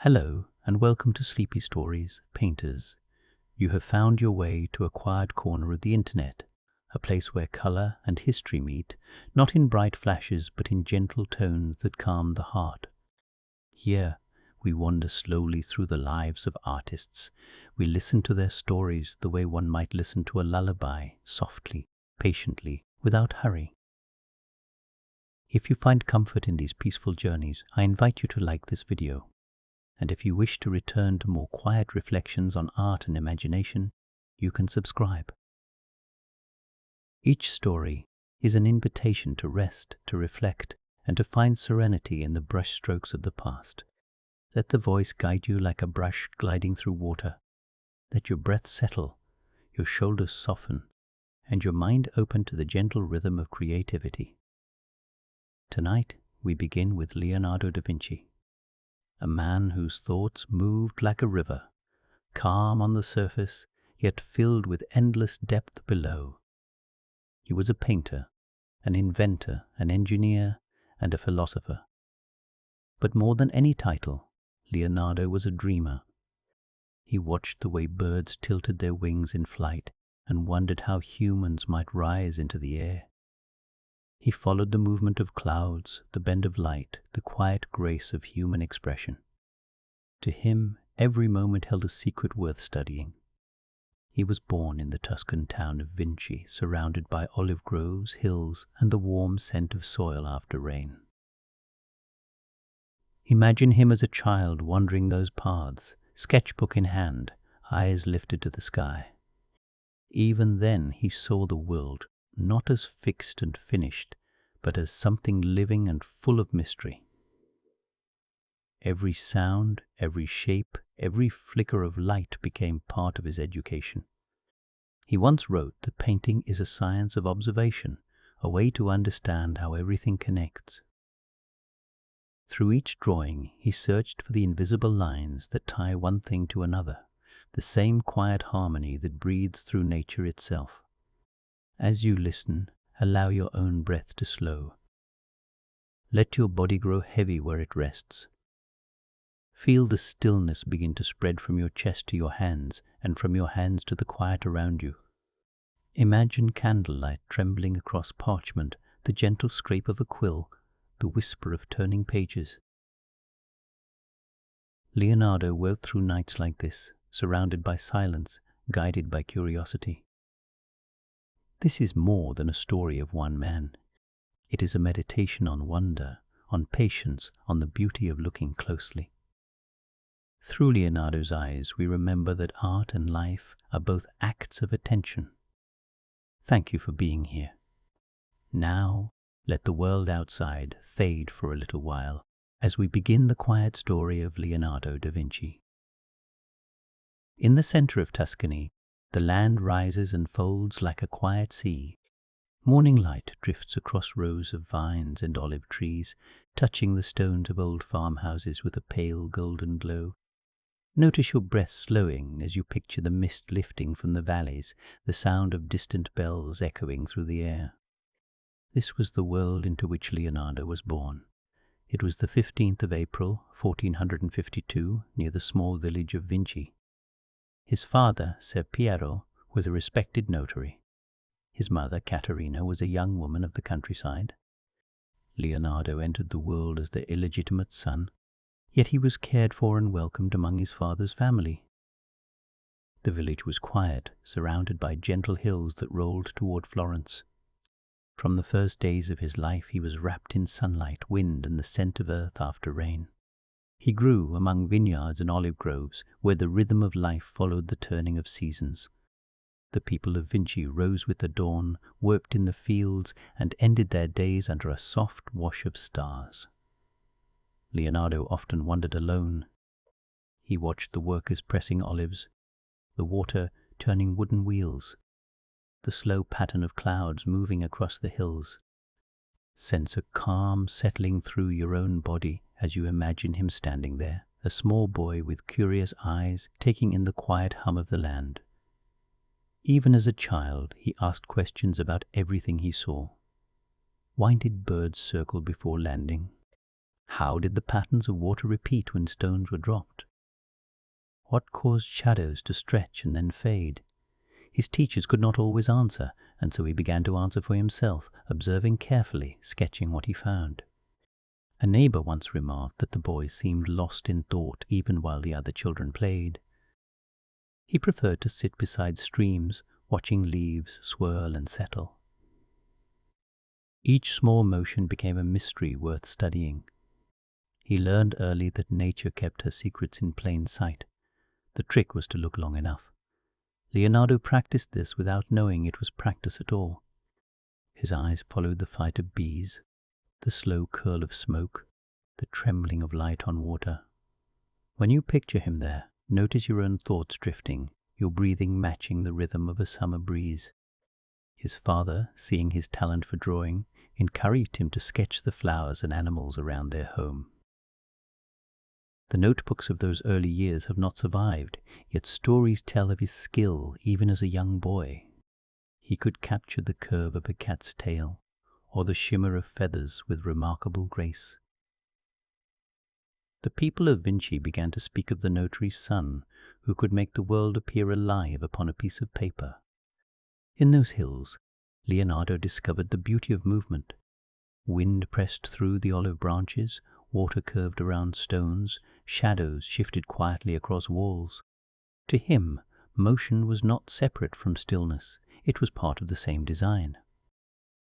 Hello, and welcome to Sleepy Stories, Painters. You have found your way to a quiet corner of the internet, a place where color and history meet, not in bright flashes but in gentle tones that calm the heart. Here, we wander slowly through the lives of artists. We listen to their stories the way one might listen to a lullaby, softly, patiently, without hurry. If you find comfort in these peaceful journeys, I invite you to like this video. And if you wish to return to more quiet reflections on art and imagination, you can subscribe. Each story is an invitation to rest, to reflect, and to find serenity in the brushstrokes of the past. Let the voice guide you like a brush gliding through water. Let your breath settle, your shoulders soften, and your mind open to the gentle rhythm of creativity. Tonight, we begin with Leonardo da Vinci, a man whose thoughts moved like a river, calm on the surface, yet filled with endless depth below. He was a painter, an inventor, an engineer, and a philosopher. But more than any title, Leonardo was a dreamer. He watched the way birds tilted their wings in flight and wondered how humans might rise into the air. He followed the movement of clouds, the bend of light, the quiet grace of human expression. To him, every moment held a secret worth studying. He was born in the Tuscan town of Vinci, surrounded by olive groves, hills, and the warm scent of soil after rain. Imagine him as a child wandering those paths, sketchbook in hand, eyes lifted to the sky. Even then he saw the world not as fixed and finished, but as something living and full of mystery. Every sound, every shape, every flicker of light became part of his education. He once wrote that painting is a science of observation, a way to understand how everything connects. Through each drawing, he searched for the invisible lines that tie one thing to another, the same quiet harmony that breathes through nature itself. As you listen, allow your own breath to slow. Let your body grow heavy where it rests. Feel the stillness begin to spread from your chest to your hands, and from your hands to the quiet around you. Imagine candlelight trembling across parchment, the gentle scrape of the quill, the whisper of turning pages. Leonardo worked through nights like this, surrounded by silence, guided by curiosity. This is more than a story of one man. It is a meditation on wonder, on patience, on the beauty of looking closely. Through Leonardo's eyes, we remember that art and life are both acts of attention. Thank you for being here. Now, let the world outside fade for a little while as we begin the quiet story of Leonardo da Vinci. In the center of Tuscany, the land rises and folds like a quiet sea. Morning light drifts across rows of vines and olive trees, touching the stones of old farmhouses with a pale golden glow. Notice your breath slowing as you picture the mist lifting from the valleys, the sound of distant bells echoing through the air. This was the world into which Leonardo was born. It was the 15th of April, 1452, near the small village of Vinci. His father, Ser Piero, was a respected notary. His mother, Caterina, was a young woman of the countryside. Leonardo entered the world as the illegitimate son, yet he was cared for and welcomed among his father's family. The village was quiet, surrounded by gentle hills that rolled toward Florence. From the first days of his life he was wrapped in sunlight, wind, and the scent of earth after rain. He grew among vineyards and olive groves, where the rhythm of life followed the turning of seasons. The people of Vinci rose with the dawn, worked in the fields, and ended their days under a soft wash of stars. Leonardo often wandered alone. He watched the workers pressing olives, the water turning wooden wheels, the slow pattern of clouds moving across the hills. Sense a calm settling through your own body as you imagine him standing there, a small boy with curious eyes, taking in the quiet hum of the land. Even as a child, he asked questions about everything he saw. Why did birds circle before landing? How did the patterns of water repeat when stones were dropped? What caused shadows to stretch and then fade? His teachers could not always answer, and so he began to answer for himself, observing carefully, sketching what he found. A neighbor once remarked that the boy seemed lost in thought even while the other children played. He preferred to sit beside streams, watching leaves swirl and settle. Each small motion became a mystery worth studying. He learned early that nature kept her secrets in plain sight. The trick was to look long enough. Leonardo practiced this without knowing it was practice at all. His eyes followed the flight of bees, the slow curl of smoke, the trembling of light on water. When you picture him there, notice your own thoughts drifting, your breathing matching the rhythm of a summer breeze. His father, seeing his talent for drawing, encouraged him to sketch the flowers and animals around their home. The notebooks of those early years have not survived, yet stories tell of his skill even as a young boy. He could capture the curve of a cat's tail, or the shimmer of feathers with remarkable grace. The people of Vinci began to speak of the notary's son, who could make the world appear alive upon a piece of paper. In those hills, Leonardo discovered the beauty of movement. Wind pressed through the olive branches, water curved around stones, shadows shifted quietly across walls. To him, motion was not separate from stillness, it was part of the same design.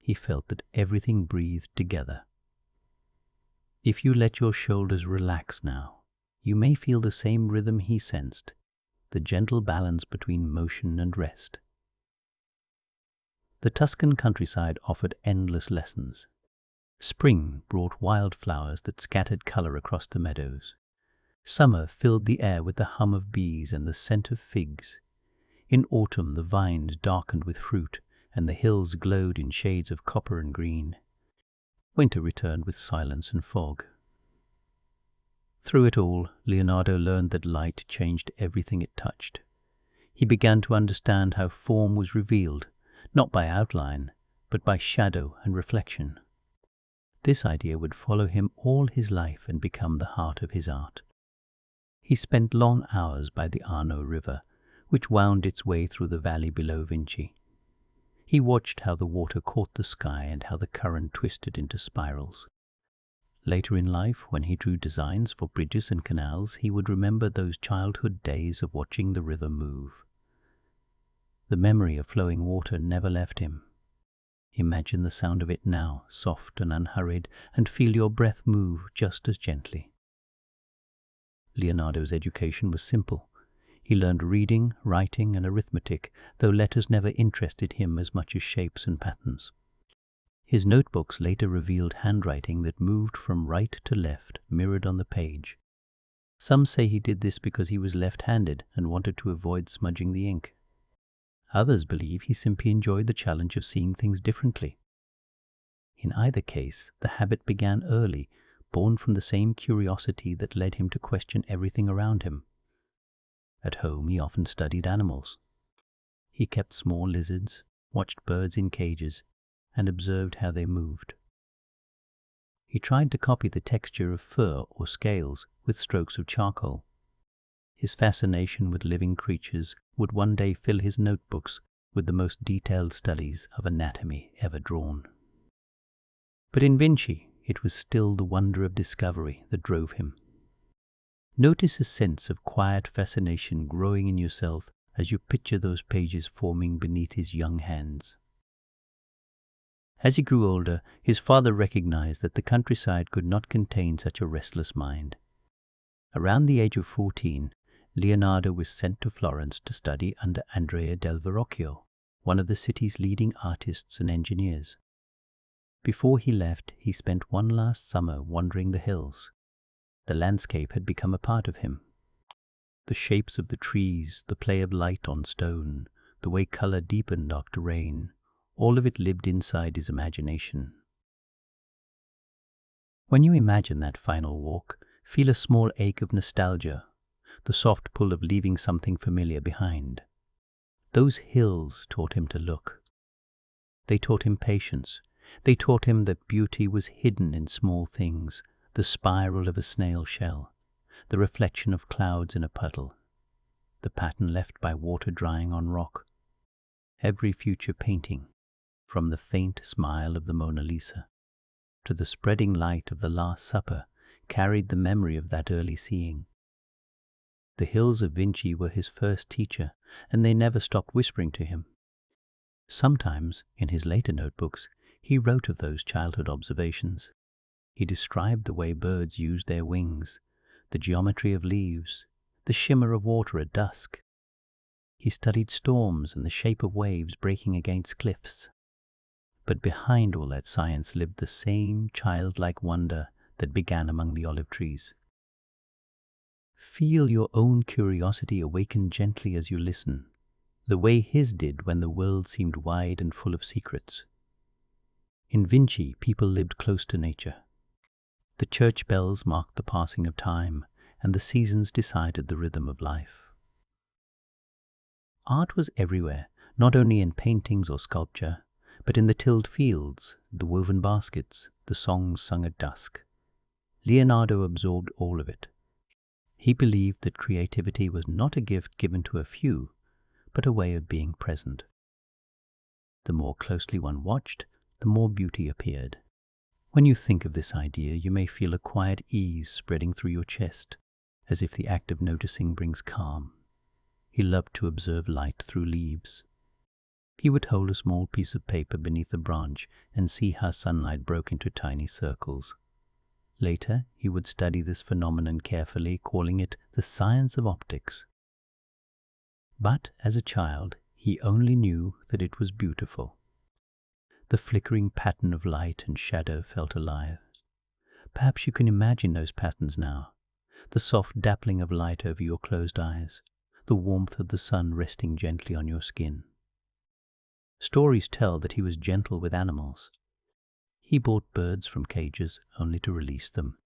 He felt that everything breathed together. If you let your shoulders relax now, you may feel the same rhythm he sensed, the gentle balance between motion and rest. The Tuscan countryside offered endless lessons. Spring brought wildflowers that scattered color across the meadows. Summer filled the air with the hum of bees and the scent of figs. In autumn the vines darkened with fruit, and the hills glowed in shades of copper and green. Winter returned with silence and fog. Through it all, Leonardo learned that light changed everything it touched. He began to understand how form was revealed, not by outline, but by shadow and reflection. This idea would follow him all his life and become the heart of his art. He spent long hours by the Arno River, which wound its way through the valley below Vinci. He watched how the water caught the sky and how the current twisted into spirals. Later in life, when he drew designs for bridges and canals, he would remember those childhood days of watching the river move. The memory of flowing water never left him. Imagine the sound of it now, soft and unhurried, and feel your breath move just as gently. Leonardo's education was simple. He learned reading, writing, and arithmetic, though letters never interested him as much as shapes and patterns. His notebooks later revealed handwriting that moved from right to left, mirrored on the page. Some say he did this because he was left-handed and wanted to avoid smudging the ink. Others believe he simply enjoyed the challenge of seeing things differently. In either case, the habit began early, born from the same curiosity that led him to question everything around him. At home, he often studied animals. He kept small lizards, watched birds in cages, and observed how they moved. He tried to copy the texture of fur or scales with strokes of charcoal. His fascination with living creatures would one day fill his notebooks with the most detailed studies of anatomy ever drawn. But in Vinci, it was still the wonder of discovery that drove him. Notice a sense of quiet fascination growing in yourself as you picture those pages forming beneath his young hands. As he grew older, his father recognized that the countryside could not contain such a restless mind. Around the age of 14, Leonardo was sent to Florence to study under Andrea del Verrocchio, one of the city's leading artists and engineers. Before he left, he spent one last summer wandering the hills. The landscape had become a part of him. The shapes of the trees, the play of light on stone, the way color deepened after rain, all of it lived inside his imagination. When you imagine that final walk, feel a small ache of nostalgia, the soft pull of leaving something familiar behind. Those hills taught him to look. They taught him patience. They taught him that beauty was hidden in small things, the spiral of a snail shell, the reflection of clouds in a puddle, the pattern left by water drying on rock. Every future painting, from the faint smile of the Mona Lisa to the spreading light of the Last Supper, carried the memory of that early seeing. The hills of Vinci were his first teacher, and they never stopped whispering to him. Sometimes, in his later notebooks, he wrote of those childhood observations. He described the way birds used their wings, the geometry of leaves, the shimmer of water at dusk. He studied storms and the shape of waves breaking against cliffs. But behind all that science lived the same childlike wonder that began among the olive trees. Feel your own curiosity awaken gently as you listen, the way his did when the world seemed wide and full of secrets. In Vinci, people lived close to nature. The church bells marked the passing of time, and the seasons decided the rhythm of life. Art was everywhere, not only in paintings or sculpture, but in the tilled fields, the woven baskets, the songs sung at dusk. Leonardo absorbed all of it. He believed that creativity was not a gift given to a few, but a way of being present. The more closely one watched, the more beauty appeared. When you think of this idea, you may feel a quiet ease spreading through your chest, as if the act of noticing brings calm. He loved to observe light through leaves. He would hold a small piece of paper beneath a branch and see how sunlight broke into tiny circles. Later, he would study this phenomenon carefully, calling it the science of optics. But as a child, he only knew that it was beautiful. The flickering pattern of light and shadow felt alive. Perhaps you can imagine those patterns now, the soft dappling of light over your closed eyes, the warmth of the sun resting gently on your skin. Stories tell that he was gentle with animals. He bought birds from cages only to release them.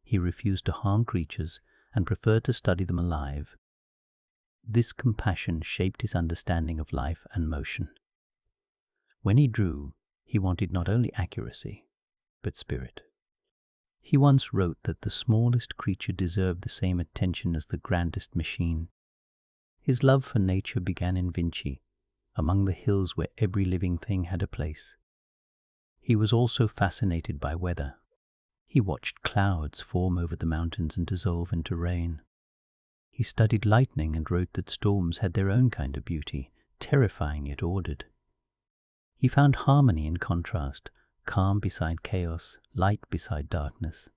He refused to harm creatures and preferred to study them alive. This compassion shaped his understanding of life and motion. When he drew, he wanted not only accuracy, but spirit. He once wrote that the smallest creature deserved the same attention as the grandest machine. His love for nature began in Vinci, among the hills where every living thing had a place. He was also fascinated by weather. He watched clouds form over the mountains and dissolve into rain. He studied lightning and wrote that storms had their own kind of beauty, terrifying yet ordered. He found harmony in contrast, calm beside chaos, light beside darkness.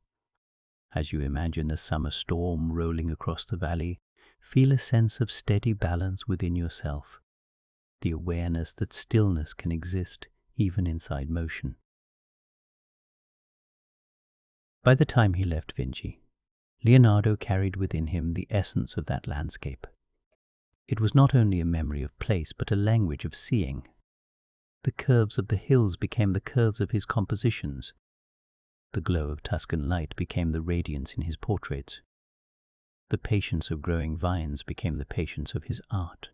As you imagine a summer storm rolling across the valley, feel a sense of steady balance within yourself, the awareness that stillness can exist even inside motion. By the time he left Vinci, Leonardo carried within him the essence of that landscape. It was not only a memory of place, but a language of seeing. The curves of the hills became the curves of his compositions. The glow of Tuscan light became the radiance in his portraits. The patience of growing vines became the patience of his art.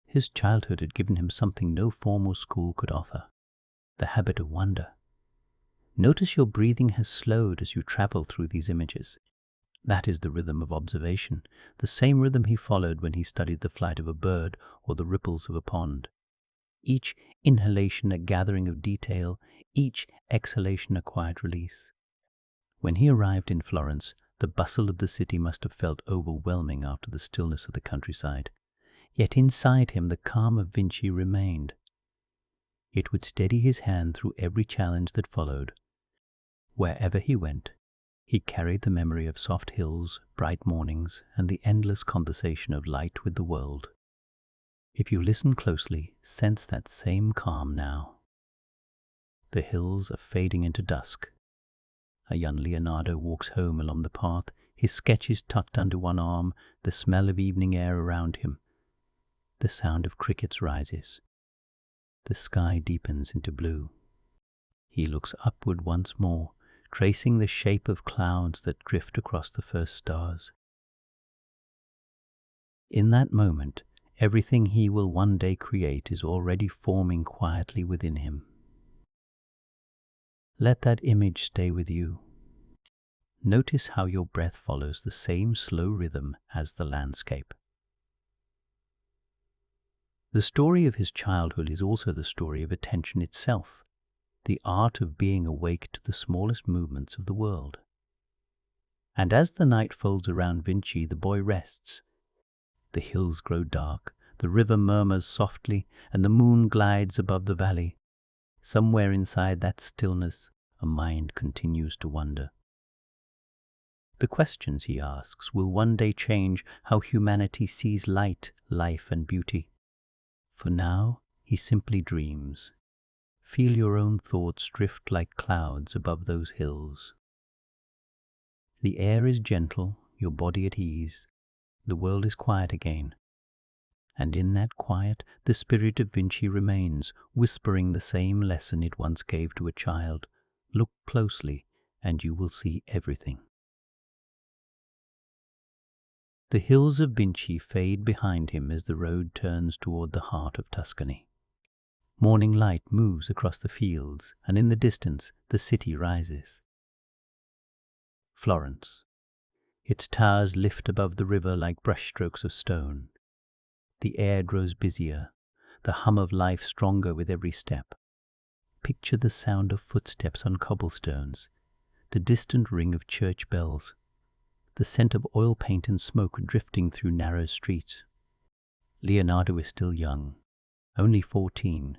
His childhood had given him something no formal school could offer, the habit of wonder. Notice your breathing has slowed as you travel through these images. That is the rhythm of observation, the same rhythm he followed when he studied the flight of a bird or the ripples of a pond. Each inhalation a gathering of detail, each exhalation a quiet release. When he arrived in Florence, the bustle of the city must have felt overwhelming after the stillness of the countryside. Yet inside him the calm of Vinci remained. It would steady his hand through every challenge that followed. Wherever he went, he carried the memory of soft hills, bright mornings, and the endless conversation of light with the world. If you listen closely, sense that same calm now. The hills are fading into dusk. A young Leonardo walks home along the path, his sketches tucked under one arm, the smell of evening air around him. The sound of crickets rises. The sky deepens into blue. He looks upward once more, tracing the shape of clouds that drift across the first stars. In that moment, everything he will one day create is already forming quietly within him. Let that image stay with you. Notice how your breath follows the same slow rhythm as the landscape. The story of his childhood is also the story of attention itself, the art of being awake to the smallest movements of the world. And as the night folds around Vinci, the boy rests. The hills grow dark, the river murmurs softly, and the moon glides above the valley. Somewhere inside that stillness, a mind continues to wonder. The questions he asks will one day change how humanity sees light, life, and beauty. For now, he simply dreams. Feel your own thoughts drift like clouds above those hills. The air is gentle, your body at ease. The world is quiet again. And in that quiet, the spirit of Vinci remains, whispering the same lesson it once gave to a child. Look closely, and you will see everything. The hills of Vinci fade behind him as the road turns toward the heart of Tuscany. Morning light moves across the fields, and in the distance the city rises. Florence. Its towers lift above the river like brushstrokes of stone. The air grows busier, the hum of life stronger with every step. Picture the sound of footsteps on cobblestones, the distant ring of church bells, the scent of oil paint and smoke drifting through narrow streets. Leonardo is still young, only 14,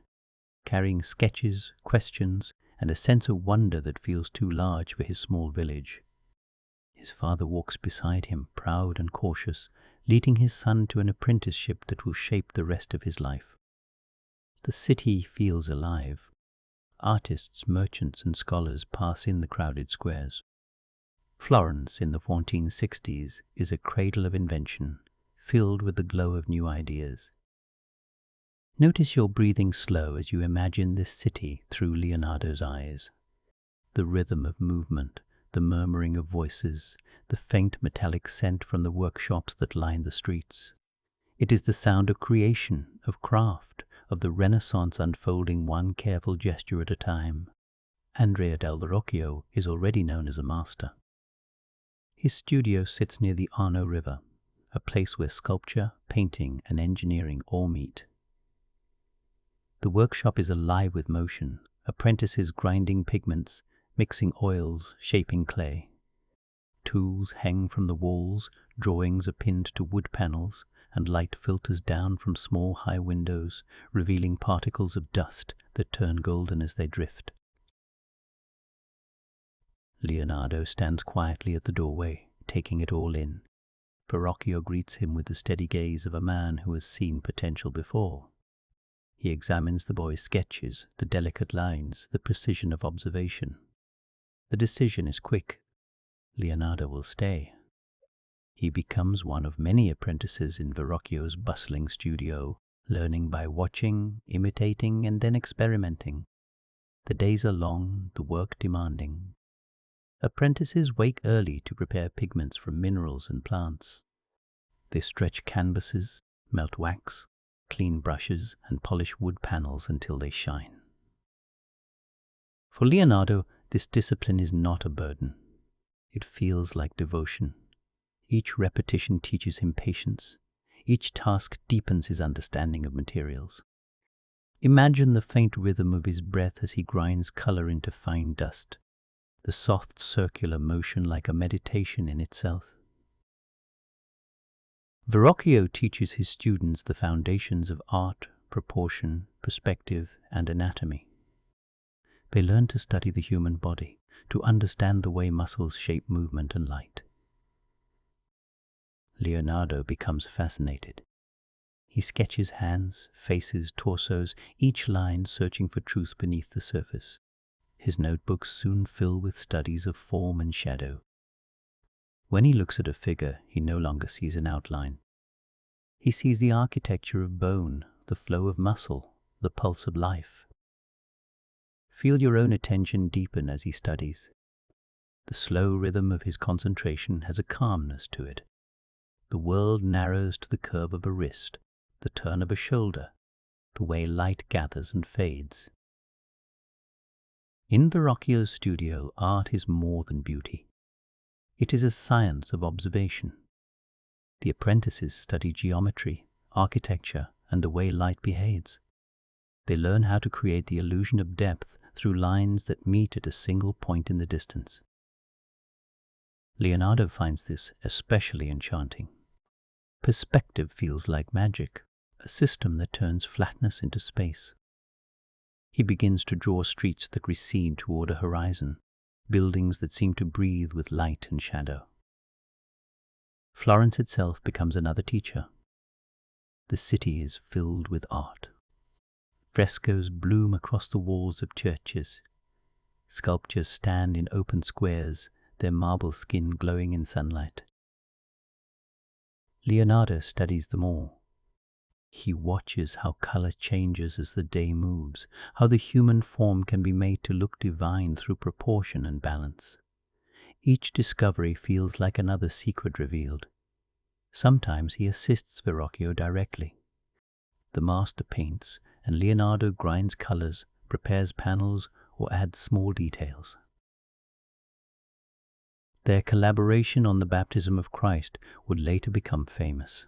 carrying sketches, questions, and a sense of wonder that feels too large for his small village. His father walks beside him, proud and cautious, leading his son to an apprenticeship that will shape the rest of his life. The city feels alive. Artists, merchants, and scholars pass in the crowded squares. Florence in the 1460s is a cradle of invention, filled with the glow of new ideas. Notice your breathing slow as you imagine this city through Leonardo's eyes. The rhythm of movement, the murmuring of voices, the faint metallic scent from the workshops that line the streets. It is the sound of creation, of craft, of the Renaissance unfolding one careful gesture at a time. Andrea del Verrocchio is already known as a master. His studio sits near the Arno River, a place where sculpture, painting, and engineering all meet. The workshop is alive with motion, apprentices grinding pigments, mixing oils, shaping clay. Tools hang from the walls, drawings are pinned to wood panels, and light filters down from small high windows, revealing particles of dust that turn golden as they drift. Leonardo stands quietly at the doorway, taking it all in. Verrocchio greets him with the steady gaze of a man who has seen potential before. He examines the boy's sketches, the delicate lines, the precision of observation. The decision is quick. Leonardo will stay. He becomes one of many apprentices in Verrocchio's bustling studio, learning by watching, imitating, and then experimenting. The days are long, the work demanding. Apprentices wake early to prepare pigments from minerals and plants. They stretch canvases, melt wax, clean brushes, and polish wood panels until they shine. For Leonardo, this discipline is not a burden. It feels like devotion. Each repetition teaches him patience. Each task deepens his understanding of materials. Imagine the faint rhythm of his breath as he grinds color into fine dust, the soft circular motion like a meditation in itself. Verrocchio teaches his students the foundations of art, proportion, perspective, and anatomy. They learn to study the human body, to understand the way muscles shape movement and light. Leonardo becomes fascinated. He sketches hands, faces, torsos, each line searching for truth beneath the surface. His notebooks soon fill with studies of form and shadow. When he looks at a figure, he no longer sees an outline. He sees the architecture of bone, the flow of muscle, the pulse of life. Feel your own attention deepen as he studies. The slow rhythm of his concentration has a calmness to it. The world narrows to the curve of a wrist, the turn of a shoulder, the way light gathers and fades. In Verrocchio's studio, art is more than beauty. It is a science of observation. The apprentices study geometry, architecture, and the way light behaves. They learn how to create the illusion of depth through lines that meet at a single point in the distance. Leonardo finds this especially enchanting. Perspective feels like magic, a system that turns flatness into space. He begins to draw streets that recede toward a horizon, buildings that seem to breathe with light and shadow. Florence itself becomes another teacher. The city is filled with art. Frescoes bloom across the walls of churches. Sculptures stand in open squares, their marble skin glowing in sunlight. Leonardo studies them all. He watches how color changes as the day moves, how the human form can be made to look divine through proportion and balance. Each discovery feels like another secret revealed. Sometimes he assists Verrocchio directly. The master paints, and Leonardo grinds colors, prepares panels, or adds small details. Their collaboration on the baptism of Christ would later become famous.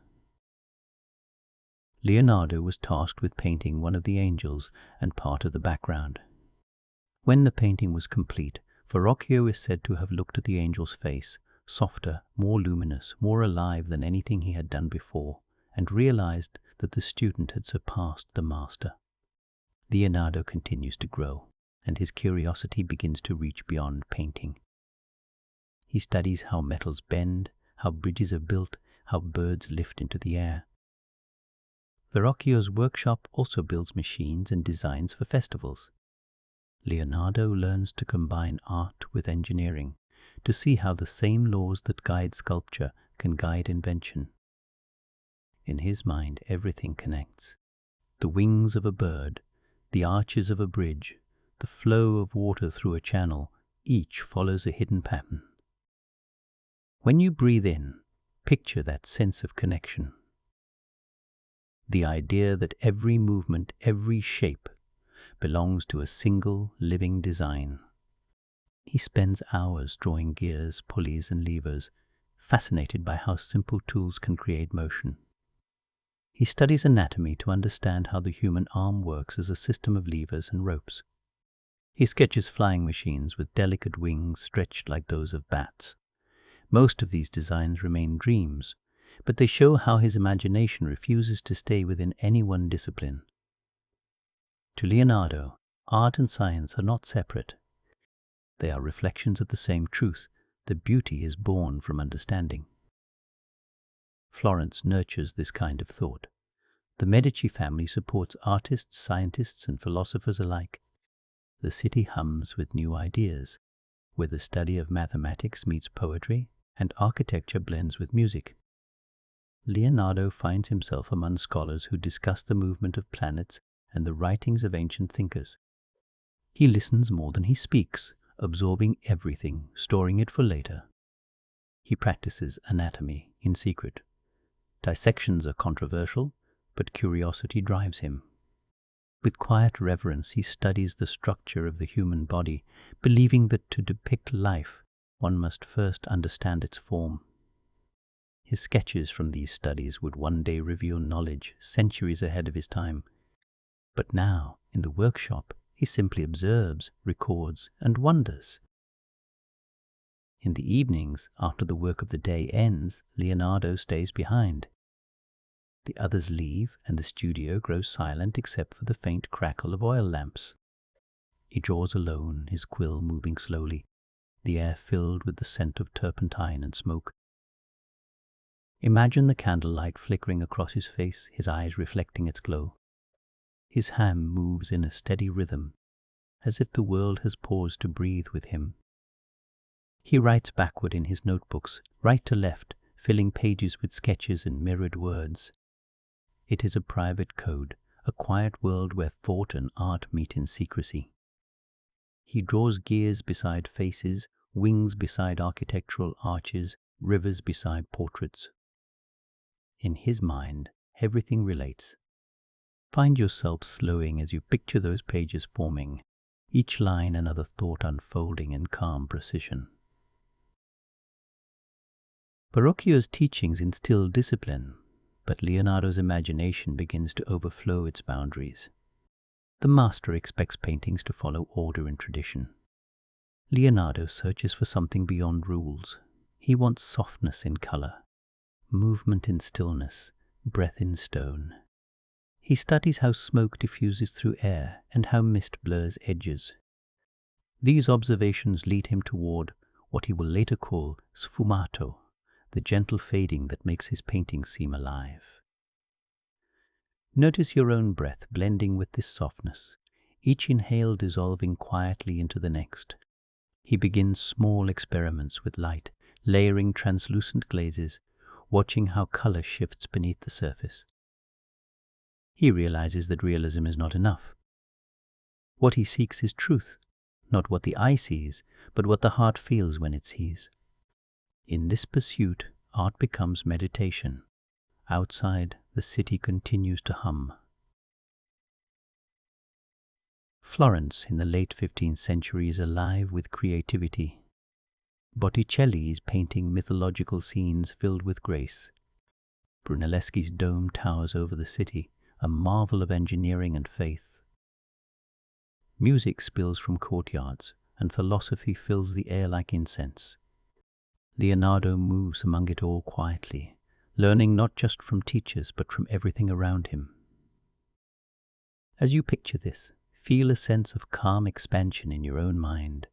Leonardo was tasked with painting one of the angels and part of the background. When the painting was complete, Verrocchio is said to have looked at the angel's face, softer, more luminous, more alive than anything he had done before, and realized that the student had surpassed the master. Leonardo continues to grow, and his curiosity begins to reach beyond painting. He studies how metals bend, how bridges are built, how birds lift into the air. Verrocchio's workshop also builds machines and designs for festivals. Leonardo learns to combine art with engineering, to see how the same laws that guide sculpture can guide invention. In his mind, everything connects. The wings of a bird, the arches of a bridge, the flow of water through a channel, each follows a hidden pattern. When you breathe in, picture that sense of connection. The idea that every movement, every shape, belongs to a single living design. He spends hours drawing gears, pulleys, and levers, fascinated by how simple tools can create motion. He studies anatomy to understand how the human arm works as a system of levers and ropes. He sketches flying machines with delicate wings stretched like those of bats. Most of these designs remain dreams, but they show how his imagination refuses to stay within any one discipline. To Leonardo, art and science are not separate. They are reflections of the same truth, that beauty is born from understanding. Florence nurtures this kind of thought. The Medici family supports artists, scientists, and philosophers alike. The city hums with new ideas, where the study of mathematics meets poetry and architecture blends with music. Leonardo finds himself among scholars who discuss the movement of planets and the writings of ancient thinkers. He listens more than he speaks, absorbing everything, storing it for later. He practices anatomy in secret. Dissections are controversial, but curiosity drives him. With quiet reverence, he studies the structure of the human body, believing that to depict life, one must first understand its form. His sketches from these studies would one day reveal knowledge centuries ahead of his time. But now, in the workshop, he simply observes, records, and wonders. In the evenings, after the work of the day ends, Leonardo stays behind. The others leave, and the studio grows silent except for the faint crackle of oil lamps. He draws alone, his quill moving slowly, the air filled with the scent of turpentine and smoke. Imagine the candlelight flickering across his face, his eyes reflecting its glow. His hand moves in a steady rhythm, as if the world has paused to breathe with him. He writes backward in his notebooks, right to left, filling pages with sketches and mirrored words. It is a private code, a quiet world where thought and art meet in secrecy. He draws gears beside faces, wings beside architectural arches, rivers beside portraits. In his mind, everything relates. Find yourself slowing as you picture those pages forming, each line another thought unfolding in calm precision. Verrocchio's teachings instill discipline, but Leonardo's imagination begins to overflow its boundaries. The master expects paintings to follow order and tradition. Leonardo searches for something beyond rules. He wants softness in color, movement in stillness, breath in stone. He studies how smoke diffuses through air and how mist blurs edges. These observations lead him toward what he will later call sfumato, the gentle fading that makes his paintings seem alive. Notice your own breath blending with this softness, each inhale dissolving quietly into the next. He begins small experiments with light, layering translucent glazes, watching how color shifts beneath the surface. He realizes that realism is not enough. What he seeks is truth, not what the eye sees, but what the heart feels when it sees. In this pursuit, art becomes meditation. Outside, the city continues to hum. Florence in the late 15th century is alive with creativity. Botticelli is painting mythological scenes filled with grace. Brunelleschi's dome towers over the city, a marvel of engineering and faith. Music spills from courtyards, and philosophy fills the air like incense. Leonardo moves among it all quietly, learning not just from teachers but from everything around him. As you picture this, feel a sense of calm expansion in your own mind,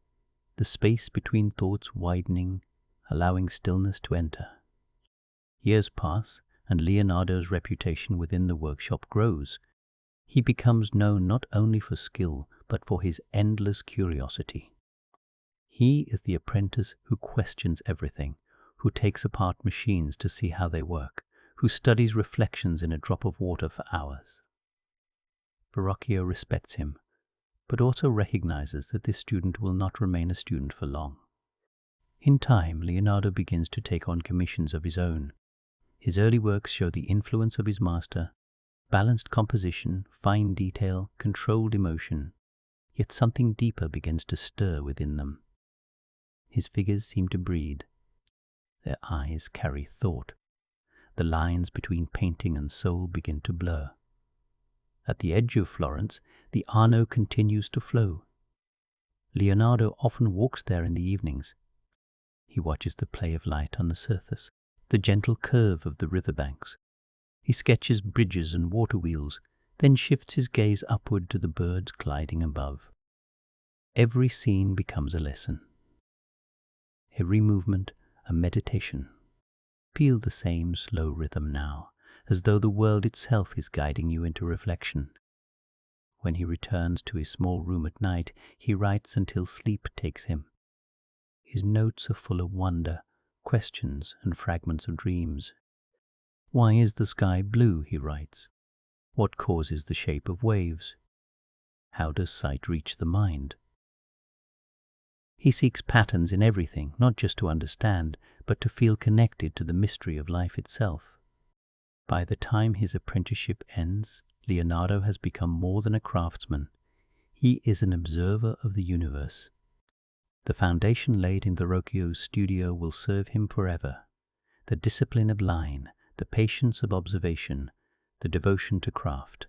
the space between thoughts widening, allowing stillness to enter. Years pass, and Leonardo's reputation within the workshop grows. He becomes known not only for skill, but for his endless curiosity. He is the apprentice who questions everything, who takes apart machines to see how they work, who studies reflections in a drop of water for hours. Verrocchio respects him, but also recognizes that this student will not remain a student for long. In time, Leonardo begins to take on commissions of his own. His early works show the influence of his master: balanced composition, fine detail, controlled emotion, yet something deeper begins to stir within them. His figures seem to breathe. Their eyes carry thought. The lines between painting and soul begin to blur. At the edge of Florence, the Arno continues to flow. Leonardo often walks there in the evenings. He watches the play of light on the surface, the gentle curve of the riverbanks. He sketches bridges and water wheels, then shifts his gaze upward to the birds gliding above. Every scene becomes a lesson. Every movement a meditation. Feel the same slow rhythm now, as though the world itself is guiding you into reflection. When he returns to his small room at night, he writes until sleep takes him. His notes are full of wonder, questions, and fragments of dreams. Why is the sky blue, he writes? What causes the shape of waves? How does sight reach the mind? He seeks patterns in everything, not just to understand, but to feel connected to the mystery of life itself. By the time his apprenticeship ends, Leonardo has become more than a craftsman. He is an observer of the universe. The foundation laid in Verrocchio's studio will serve him forever. The discipline of line, the patience of observation, the devotion to craft.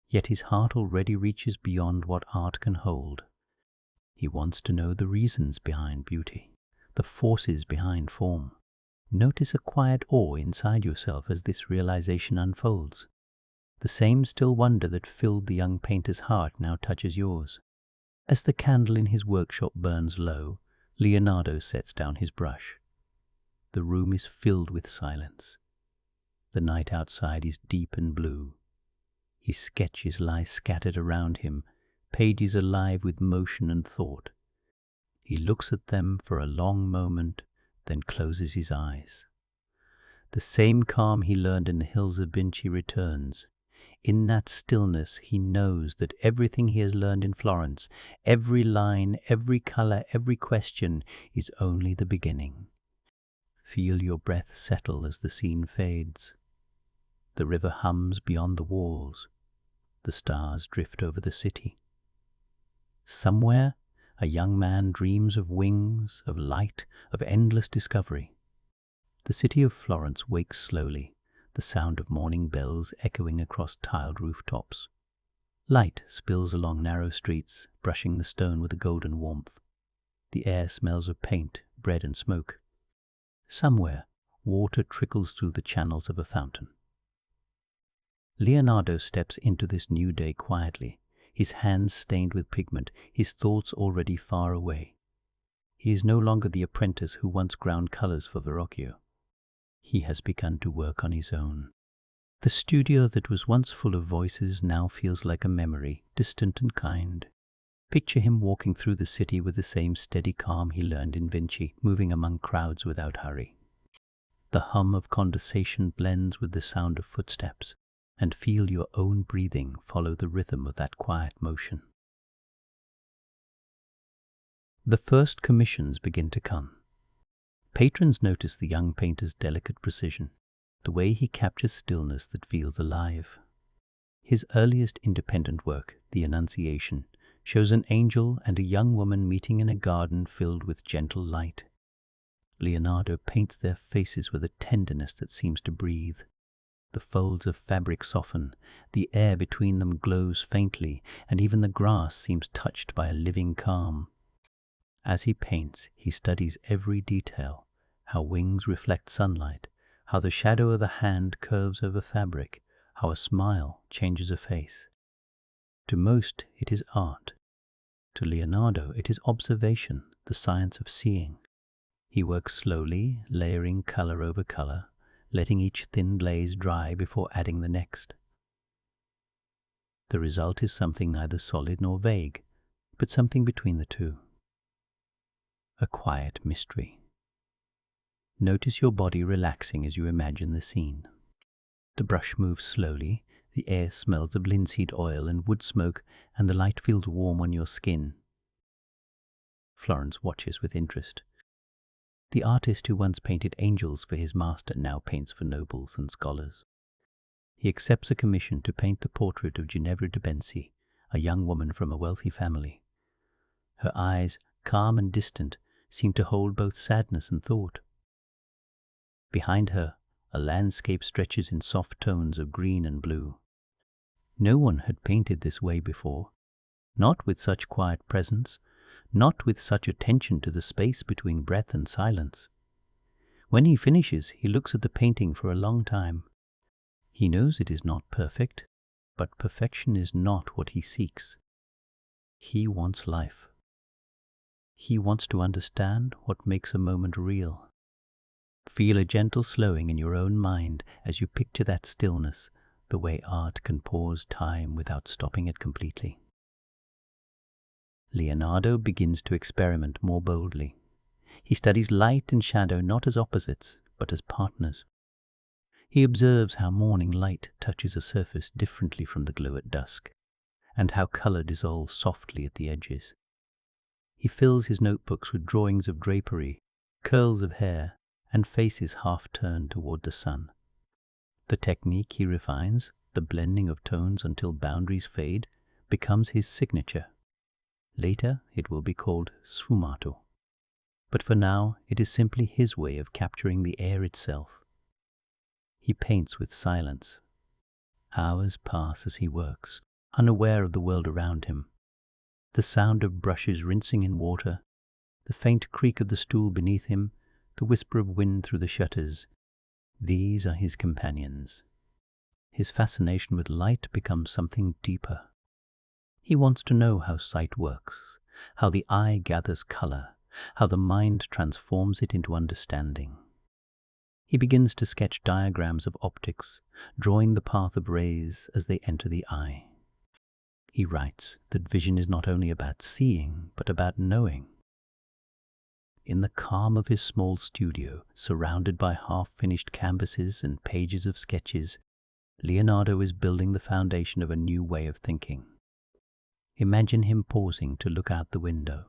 Yet his heart already reaches beyond what art can hold. He wants to know the reasons behind beauty, the forces behind form. Notice a quiet awe inside yourself as this realization unfolds. The same still wonder that filled the young painter's heart now touches yours. As the candle in his workshop burns low, Leonardo sets down his brush. The room is filled with silence. The night outside is deep and blue. His sketches lie scattered around him, pages alive with motion and thought. He looks at them for a long moment, then closes his eyes. The same calm he learned in the hills of Vinci returns. In that stillness he knows that everything he has learned in Florence, every line, every color, every question, is only the beginning. Feel your breath settle as the scene fades. The river hums beyond the walls. The stars drift over the city. Somewhere, a young man dreams of wings, of light, of endless discovery. The city of Florence wakes slowly, the sound of morning bells echoing across tiled rooftops. Light spills along narrow streets, brushing the stone with a golden warmth. The air smells of paint, bread and smoke. Somewhere, water trickles through the channels of a fountain. Leonardo steps into this new day quietly, his hands stained with pigment, his thoughts already far away. He is no longer the apprentice who once ground colors for Verrocchio. He has begun to work on his own. The studio that was once full of voices now feels like a memory, distant and kind. Picture him walking through the city with the same steady calm he learned in Vinci, moving among crowds without hurry. The hum of conversation blends with the sound of footsteps, and feel your own breathing follow the rhythm of that quiet motion. The first commissions begin to come. Patrons notice the young painter's delicate precision, the way he captures stillness that feels alive. His earliest independent work, The Annunciation, shows an angel and a young woman meeting in a garden filled with gentle light. Leonardo paints their faces with a tenderness that seems to breathe. The folds of fabric soften, the air between them glows faintly, and even the grass seems touched by a living calm. As he paints, he studies every detail, how wings reflect sunlight, how the shadow of a hand curves over fabric, how a smile changes a face. To most, it is art. To Leonardo, it is observation, the science of seeing. He works slowly, layering color over color, letting each thin glaze dry before adding the next. The result is something neither solid nor vague, but something between the two. A quiet mystery. Notice your body relaxing as you imagine the scene. The brush moves slowly, the air smells of linseed oil and wood smoke, and the light feels warm on your skin. Florence watches with interest. The artist who once painted angels for his master now paints for nobles and scholars. He accepts a commission to paint the portrait of Ginevra de' Benci, a young woman from a wealthy family. Her eyes, calm and distant, seem to hold both sadness and thought. Behind her, a landscape stretches in soft tones of green and blue. No one had painted this way before, not with such quiet presence, not with such attention to the space between breath and silence. When he finishes, he looks at the painting for a long time. He knows it is not perfect, but perfection is not what he seeks. He wants life. He wants to understand what makes a moment real. Feel a gentle slowing in your own mind as you picture that stillness, the way art can pause time without stopping it completely. Leonardo begins to experiment more boldly. He studies light and shadow not as opposites, but as partners. He observes how morning light touches a surface differently from the glow at dusk, and how color dissolves softly at the edges. He fills his notebooks with drawings of drapery, curls of hair, and faces half turned toward the sun. The technique he refines, the blending of tones until boundaries fade, becomes his signature. Later it will be called sfumato. But for now it is simply his way of capturing the air itself. He paints with silence. Hours pass as he works, unaware of the world around him. The sound of brushes rinsing in water, the faint creak of the stool beneath him, the whisper of wind through the shutters, these are his companions. His fascination with light becomes something deeper. He wants to know how sight works, how the eye gathers color, how the mind transforms it into understanding. He begins to sketch diagrams of optics, drawing the path of rays as they enter the eye. He writes that vision is not only about seeing, but about knowing. In the calm of his small studio, surrounded by half-finished canvases and pages of sketches, Leonardo is building the foundation of a new way of thinking. Imagine him pausing to look out the window.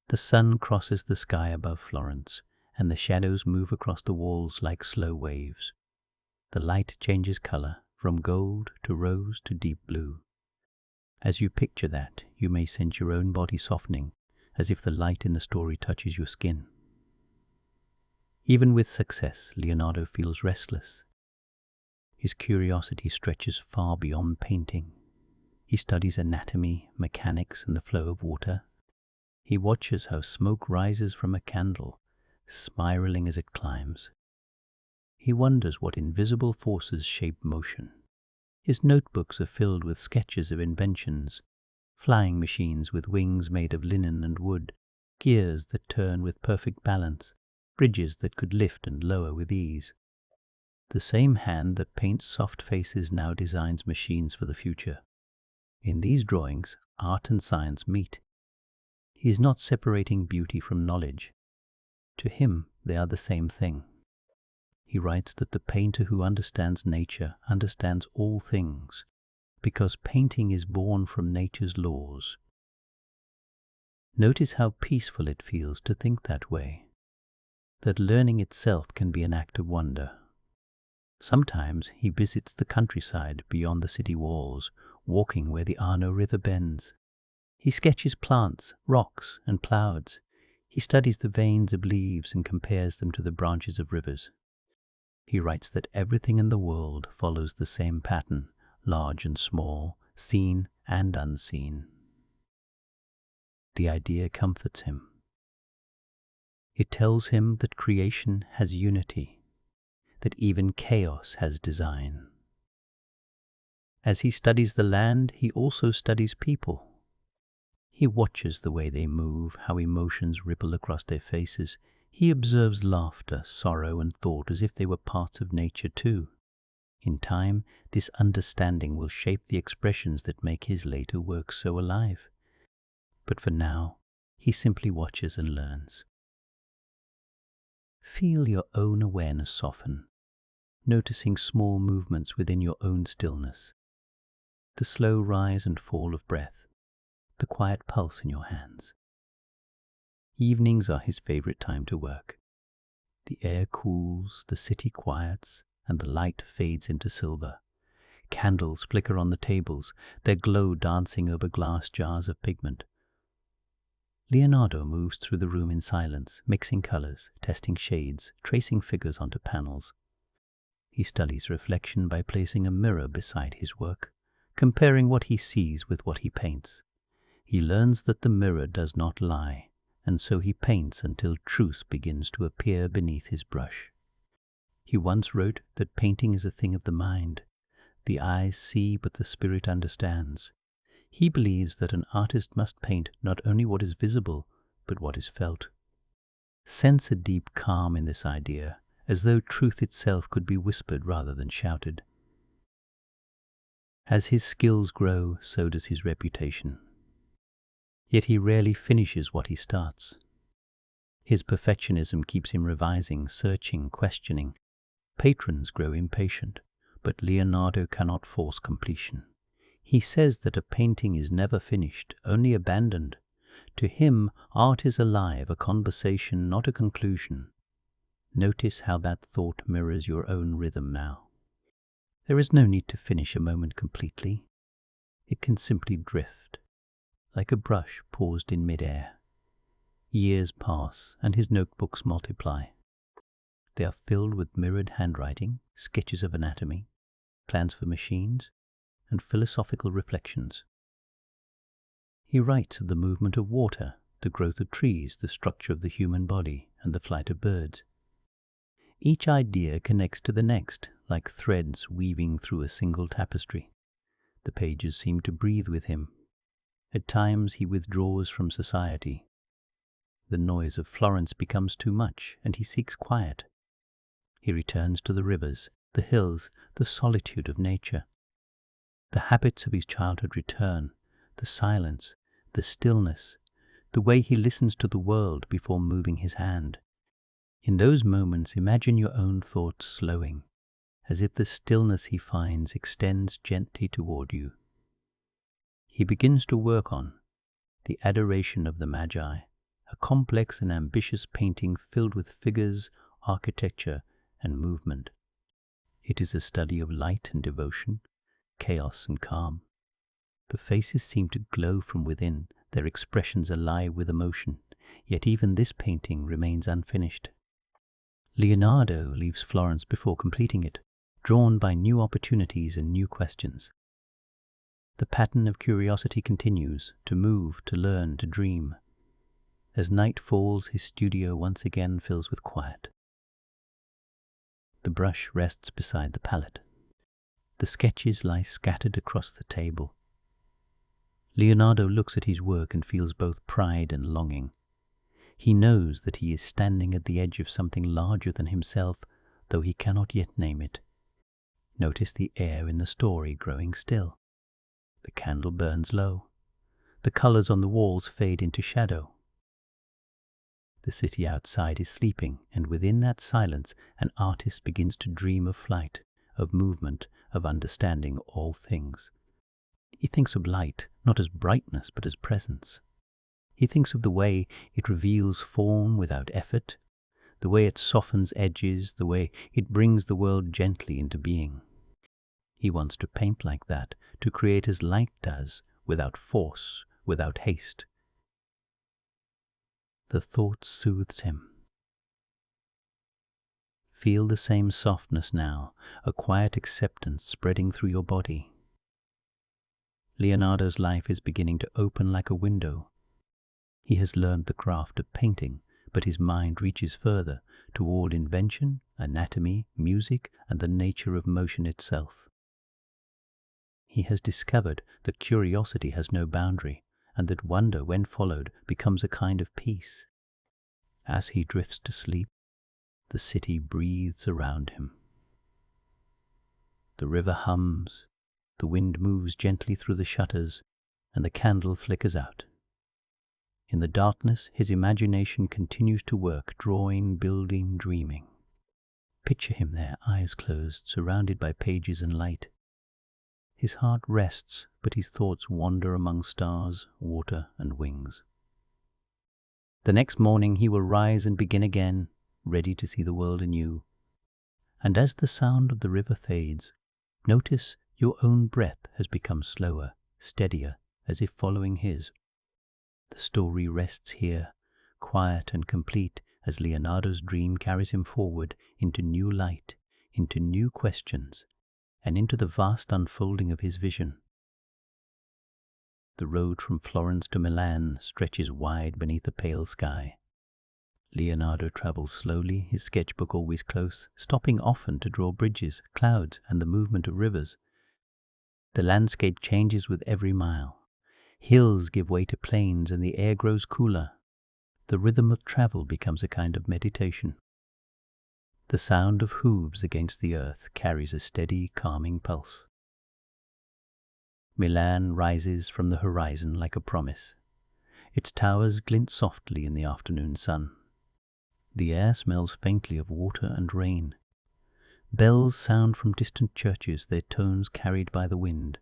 The sun crosses the sky above Florence, and the shadows move across the walls like slow waves. The light changes color, from gold to rose to deep blue. As you picture that, you may sense your own body softening, as if the light in the story touches your skin. Even with success, Leonardo feels restless. His curiosity stretches far beyond painting. He studies anatomy, mechanics, and the flow of water. He watches how smoke rises from a candle, spiraling as it climbs. He wonders what invisible forces shape motion. His notebooks are filled with sketches of inventions, flying machines with wings made of linen and wood, gears that turn with perfect balance, bridges that could lift and lower with ease. The same hand that paints soft faces now designs machines for the future. In these drawings, art and science meet. He is not separating beauty from knowledge. To him, they are the same thing. He writes that the painter who understands nature understands all things, because painting is born from nature's laws. Notice how peaceful it feels to think that way, that learning itself can be an act of wonder. Sometimes he visits the countryside beyond the city walls, walking where the Arno River bends. He sketches plants, rocks, and clouds. He studies the veins of leaves and compares them to the branches of rivers. He writes that everything in the world follows the same pattern, large and small, seen and unseen. The idea comforts him. It tells him that creation has unity, that even chaos has design. As he studies the land, he also studies people. He watches the way they move, how emotions ripple across their faces. He observes laughter, sorrow, and thought as if they were parts of nature too. In time, this understanding will shape the expressions that make his later work so alive. But for now, he simply watches and learns. Feel your own awareness soften, noticing small movements within your own stillness. The slow rise and fall of breath, the quiet pulse in your hands. Evenings are his favorite time to work. The air cools, the city quiets, and the light fades into silver. Candles flicker on the tables, their glow dancing over glass jars of pigment. Leonardo moves through the room in silence, mixing colors, testing shades, tracing figures onto panels. He studies reflection by placing a mirror beside his work, comparing what he sees with what he paints. He learns that the mirror does not lie, and so he paints until truth begins to appear beneath his brush. He once wrote that painting is a thing of the mind. The eyes see, but the spirit understands. He believes that an artist must paint not only what is visible, but what is felt. Sense a deep calm in this idea, as though truth itself could be whispered rather than shouted. As his skills grow, so does his reputation. Yet he rarely finishes what he starts. His perfectionism keeps him revising, searching, questioning. Patrons grow impatient, but Leonardo cannot force completion. He says that a painting is never finished, only abandoned. To him, art is alive, a conversation, not a conclusion. Notice how that thought mirrors your own rhythm now. There is no need to finish a moment completely. It can simply drift, like a brush paused in mid-air. Years pass, and his notebooks multiply. They are filled with mirrored handwriting, sketches of anatomy, plans for machines, and philosophical reflections. He writes of the movement of water, the growth of trees, the structure of the human body, and the flight of birds. Each idea connects to the next, like threads weaving through a single tapestry. The pages seem to breathe with him. At times he withdraws from society. The noise of Florence becomes too much, and he seeks quiet. He returns to the rivers, the hills, the solitude of nature. The habits of his childhood return, the silence, the stillness, the way he listens to the world before moving his hand. In those moments, imagine your own thoughts slowing, as if the stillness he finds extends gently toward you. He begins to work on the Adoration of the Magi, a complex and ambitious painting filled with figures, architecture, and movement. It is a study of light and devotion, chaos and calm. The faces seem to glow from within, their expressions alive with emotion, yet even this painting remains unfinished. Leonardo leaves Florence before completing it, drawn by new opportunities and new questions. The pattern of curiosity continues, to move, to learn, to dream. As night falls, his studio once again fills with quiet. The brush rests beside the palette. The sketches lie scattered across the table. Leonardo looks at his work and feels both pride and longing. He knows that he is standing at the edge of something larger than himself, though he cannot yet name it. Notice the air in the story growing still. The candle burns low. The colors on the walls fade into shadow. The city outside is sleeping, and within that silence an artist begins to dream of flight, of movement, of understanding all things. He thinks of light, not as brightness, but as presence. He thinks of the way it reveals form without effort, the way it softens edges, the way it brings the world gently into being. He wants to paint like that, to create as light does, without force, without haste. The thought soothes him. Feel the same softness now, a quiet acceptance spreading through your body. Leonardo's life is beginning to open like a window. He has learned the craft of painting, but his mind reaches further, toward invention, anatomy, music, and the nature of motion itself. He has discovered that curiosity has no boundary, and that wonder, when followed, becomes a kind of peace. As he drifts to sleep, the city breathes around him. The river hums, the wind moves gently through the shutters, and the candle flickers out. In the darkness, his imagination continues to work, drawing, building, dreaming. Picture him there, eyes closed, surrounded by pages and light. His heart rests, but his thoughts wander among stars, water, and wings. The next morning he will rise and begin again, ready to see the world anew. And as the sound of the river fades, notice your own breath has become slower, steadier, as if following his. The story rests here, quiet and complete, as Leonardo's dream carries him forward into new light, into new questions, and into the vast unfolding of his vision. The road from Florence to Milan stretches wide beneath a pale sky. Leonardo travels slowly, his sketchbook always close, stopping often to draw bridges, clouds, and the movement of rivers. The landscape changes with every mile. Hills give way to plains, and the air grows cooler. The rhythm of travel becomes a kind of meditation. The sound of hooves against the earth carries a steady, calming pulse. Milan rises from the horizon like a promise. Its towers glint softly in the afternoon sun. The air smells faintly of water and rain. Bells sound from distant churches, their tones carried by the wind.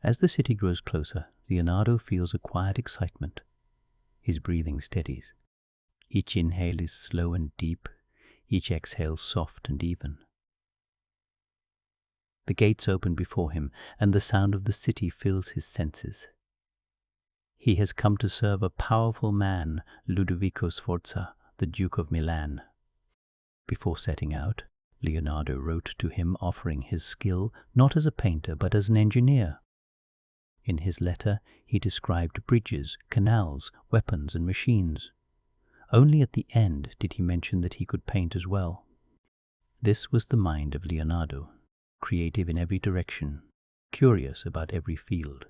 As the city grows closer, Leonardo feels a quiet excitement. His breathing steadies. Each inhale is slow and deep, each exhale soft and even. The gates open before him, and the sound of the city fills his senses. He has come to serve a powerful man, Ludovico Sforza, the Duke of Milan. Before setting out, Leonardo wrote to him offering his skill not as a painter but as an engineer. In his letter he described bridges, canals, weapons and machines. Only at the end did he mention that he could paint as well. This was the mind of Leonardo, creative in every direction, curious about every field.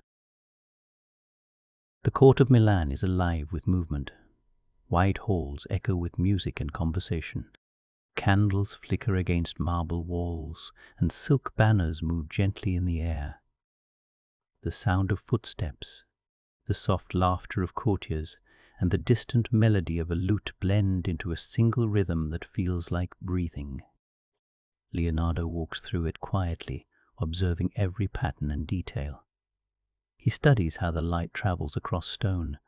The court of Milan is alive with movement. Wide halls echo with music and conversation. Candles flicker against marble walls, and silk banners move gently in the air. The sound of footsteps, the soft laughter of courtiers, and the distant melody of a lute blend into a single rhythm that feels like breathing. Leonardo walks through it quietly, observing every pattern and detail. He studies how the light travels across stone,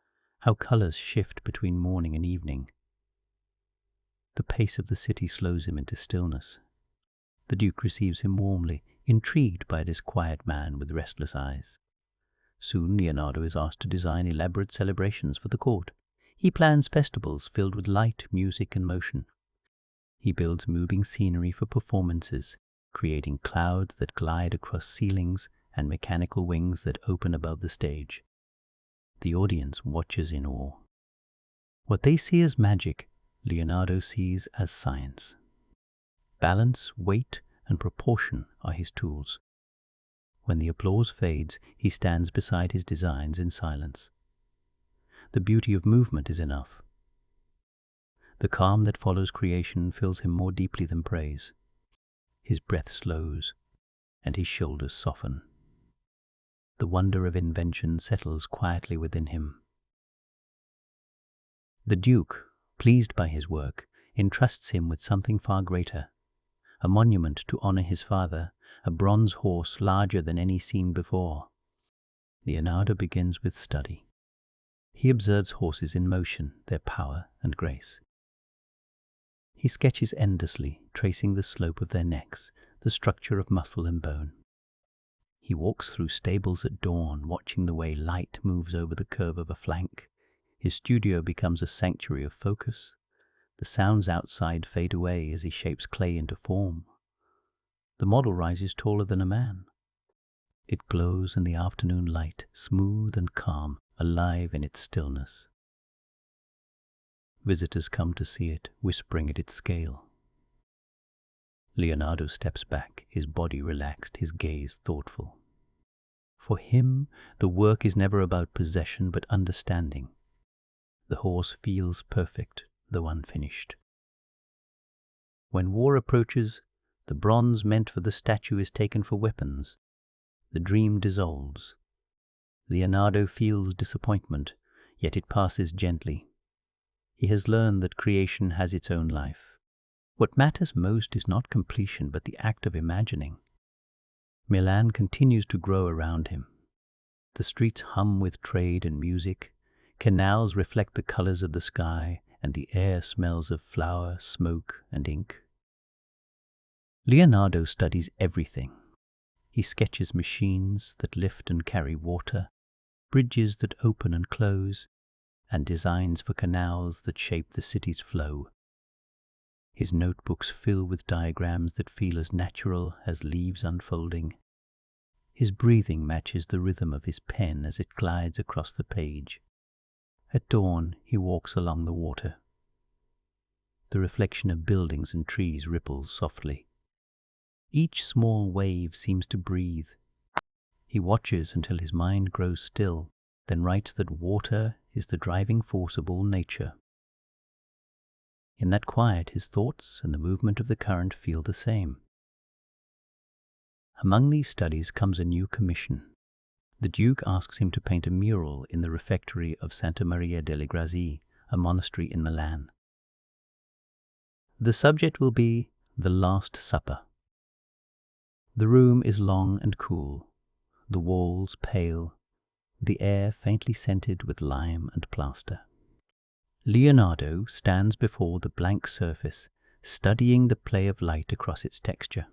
how colors shift between morning and evening. The pace of the city slows him into stillness. The Duke receives him warmly, intrigued by this quiet man with restless eyes. Soon Leonardo is asked to design elaborate celebrations for the court. He plans festivals filled with light, music, and motion. He builds moving scenery for performances, creating clouds that glide across ceilings and mechanical wings that open above the stage. The audience watches in awe. What they see as magic, Leonardo sees as science. Balance, weight, and proportion are his tools. When the applause fades, he stands beside his designs in silence. The beauty of movement is enough. The calm that follows creation fills him more deeply than praise. His breath slows, and his shoulders soften. The wonder of invention settles quietly within him. The Duke, pleased by his work, entrusts him with something far greater, a monument to honor his father, a bronze horse larger than any seen before. Leonardo begins with study. He observes horses in motion, their power and grace. He sketches endlessly, tracing the slope of their necks, the structure of muscle and bone. He walks through stables at dawn, watching the way light moves over the curve of a flank. His studio becomes a sanctuary of focus. The sounds outside fade away as he shapes clay into form. The model rises taller than a man. It glows in the afternoon light, smooth and calm, alive in its stillness. Visitors come to see it, whispering at its scale. Leonardo steps back, his body relaxed, his gaze thoughtful. For him, the work is never about possession but understanding. The horse feels perfect, though unfinished. When war approaches, the bronze meant for the statue is taken for weapons. The dream dissolves. Leonardo feels disappointment, yet it passes gently. He has learned that creation has its own life. What matters most is not completion, but the act of imagining. Milan continues to grow around him. The streets hum with trade and music. Canals reflect the colors of the sky, and the air smells of flour, smoke, and ink. Leonardo studies everything. He sketches machines that lift and carry water, bridges that open and close, and designs for canals that shape the city's flow. His notebooks fill with diagrams that feel as natural as leaves unfolding. His breathing matches the rhythm of his pen as it glides across the page. At dawn, he walks along the water. The reflection of buildings and trees ripples softly. Each small wave seems to breathe. He watches until his mind grows still, then writes that water is the driving force of all nature. In that quiet, his thoughts and the movement of the current feel the same. Among these studies comes a new commission. The Duke asks him to paint a mural in the refectory of Santa Maria delle Grazie, a monastery in Milan. The subject will be the Last Supper. The room is long and cool, the walls pale, the air faintly scented with lime and plaster. Leonardo stands before the blank surface, studying the play of light across its texture.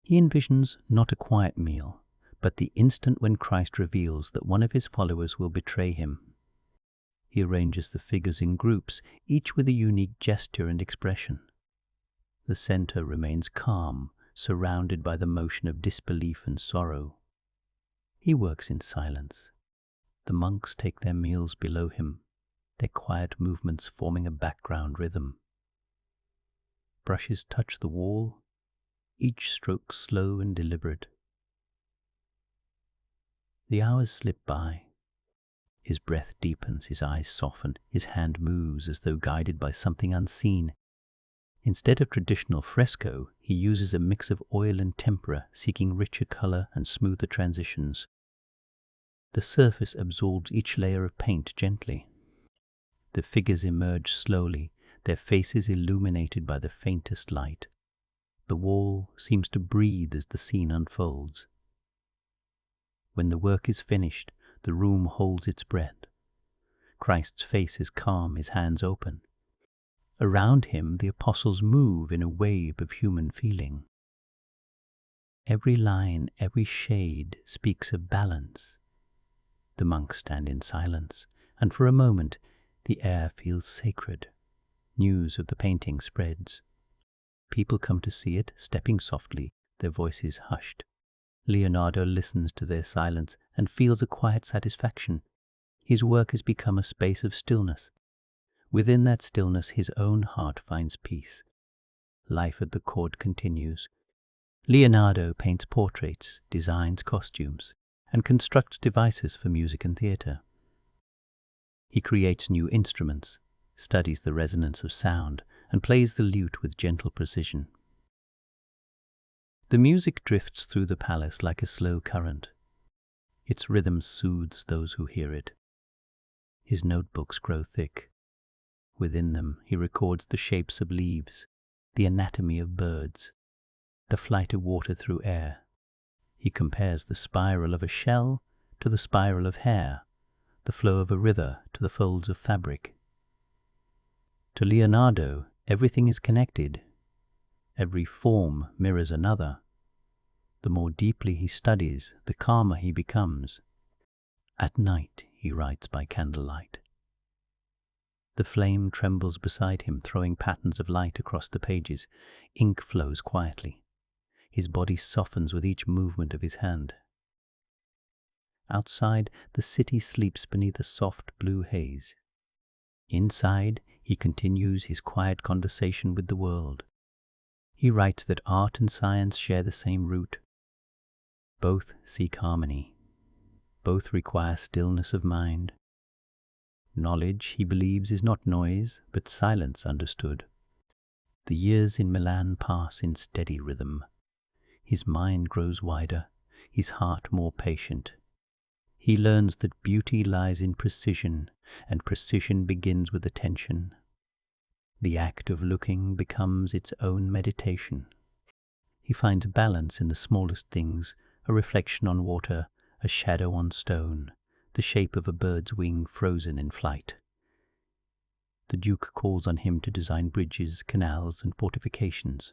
He envisions not a quiet meal, but the instant when Christ reveals that one of his followers will betray him. He arranges the figures in groups, each with a unique gesture and expression. The center remains calm, surrounded by the motion of disbelief and sorrow. He works in silence. The monks take their meals below him, their quiet movements forming a background rhythm. Brushes touch the wall, each stroke slow and deliberate. The hours slip by. His breath deepens, his eyes soften, his hand moves as though guided by something unseen. Instead of traditional fresco, he uses a mix of oil and tempera, seeking richer color and smoother transitions. The surface absorbs each layer of paint gently. The figures emerge slowly, their faces illuminated by the faintest light. The wall seems to breathe as the scene unfolds. When the work is finished, the room holds its breath. Christ's face is calm, his hands open. Around him, the apostles move in a wave of human feeling. Every line, every shade speaks of balance. The monks stand in silence, and for a moment the air feels sacred. News of the painting spreads. People come to see it, stepping softly, their voices hushed. Leonardo listens to their silence and feels a quiet satisfaction. His work has become a space of stillness. Within that stillness his own heart finds peace. Life at the court continues. Leonardo paints portraits, designs costumes, and constructs devices for music and theatre. He creates new instruments, studies the resonance of sound, and plays the lute with gentle precision. The music drifts through the palace like a slow current. Its rhythm soothes those who hear it. His notebooks grow thick. Within them he records the shapes of leaves, the anatomy of birds, the flight of water through air. He compares the spiral of a shell to the spiral of hair, the flow of a river to the folds of fabric. To Leonardo, everything is connected. Every form mirrors another. The more deeply he studies, the calmer he becomes. At night he writes by candlelight. The flame trembles beside him, throwing patterns of light across the pages. Ink flows quietly. His body softens with each movement of his hand. Outside, the city sleeps beneath a soft blue haze. Inside, he continues his quiet conversation with the world. He writes that art and science share the same root. Both seek harmony. Both require stillness of mind. Knowledge, he believes, is not noise, but silence understood. The years in Milan pass in steady rhythm. His mind grows wider, his heart more patient. He learns that beauty lies in precision, and precision begins with attention. The act of looking becomes its own meditation. He finds balance in the smallest things, a reflection on water, a shadow on stone, the shape of a bird's wing frozen in flight. The Duke calls on him to design bridges, canals, and fortifications.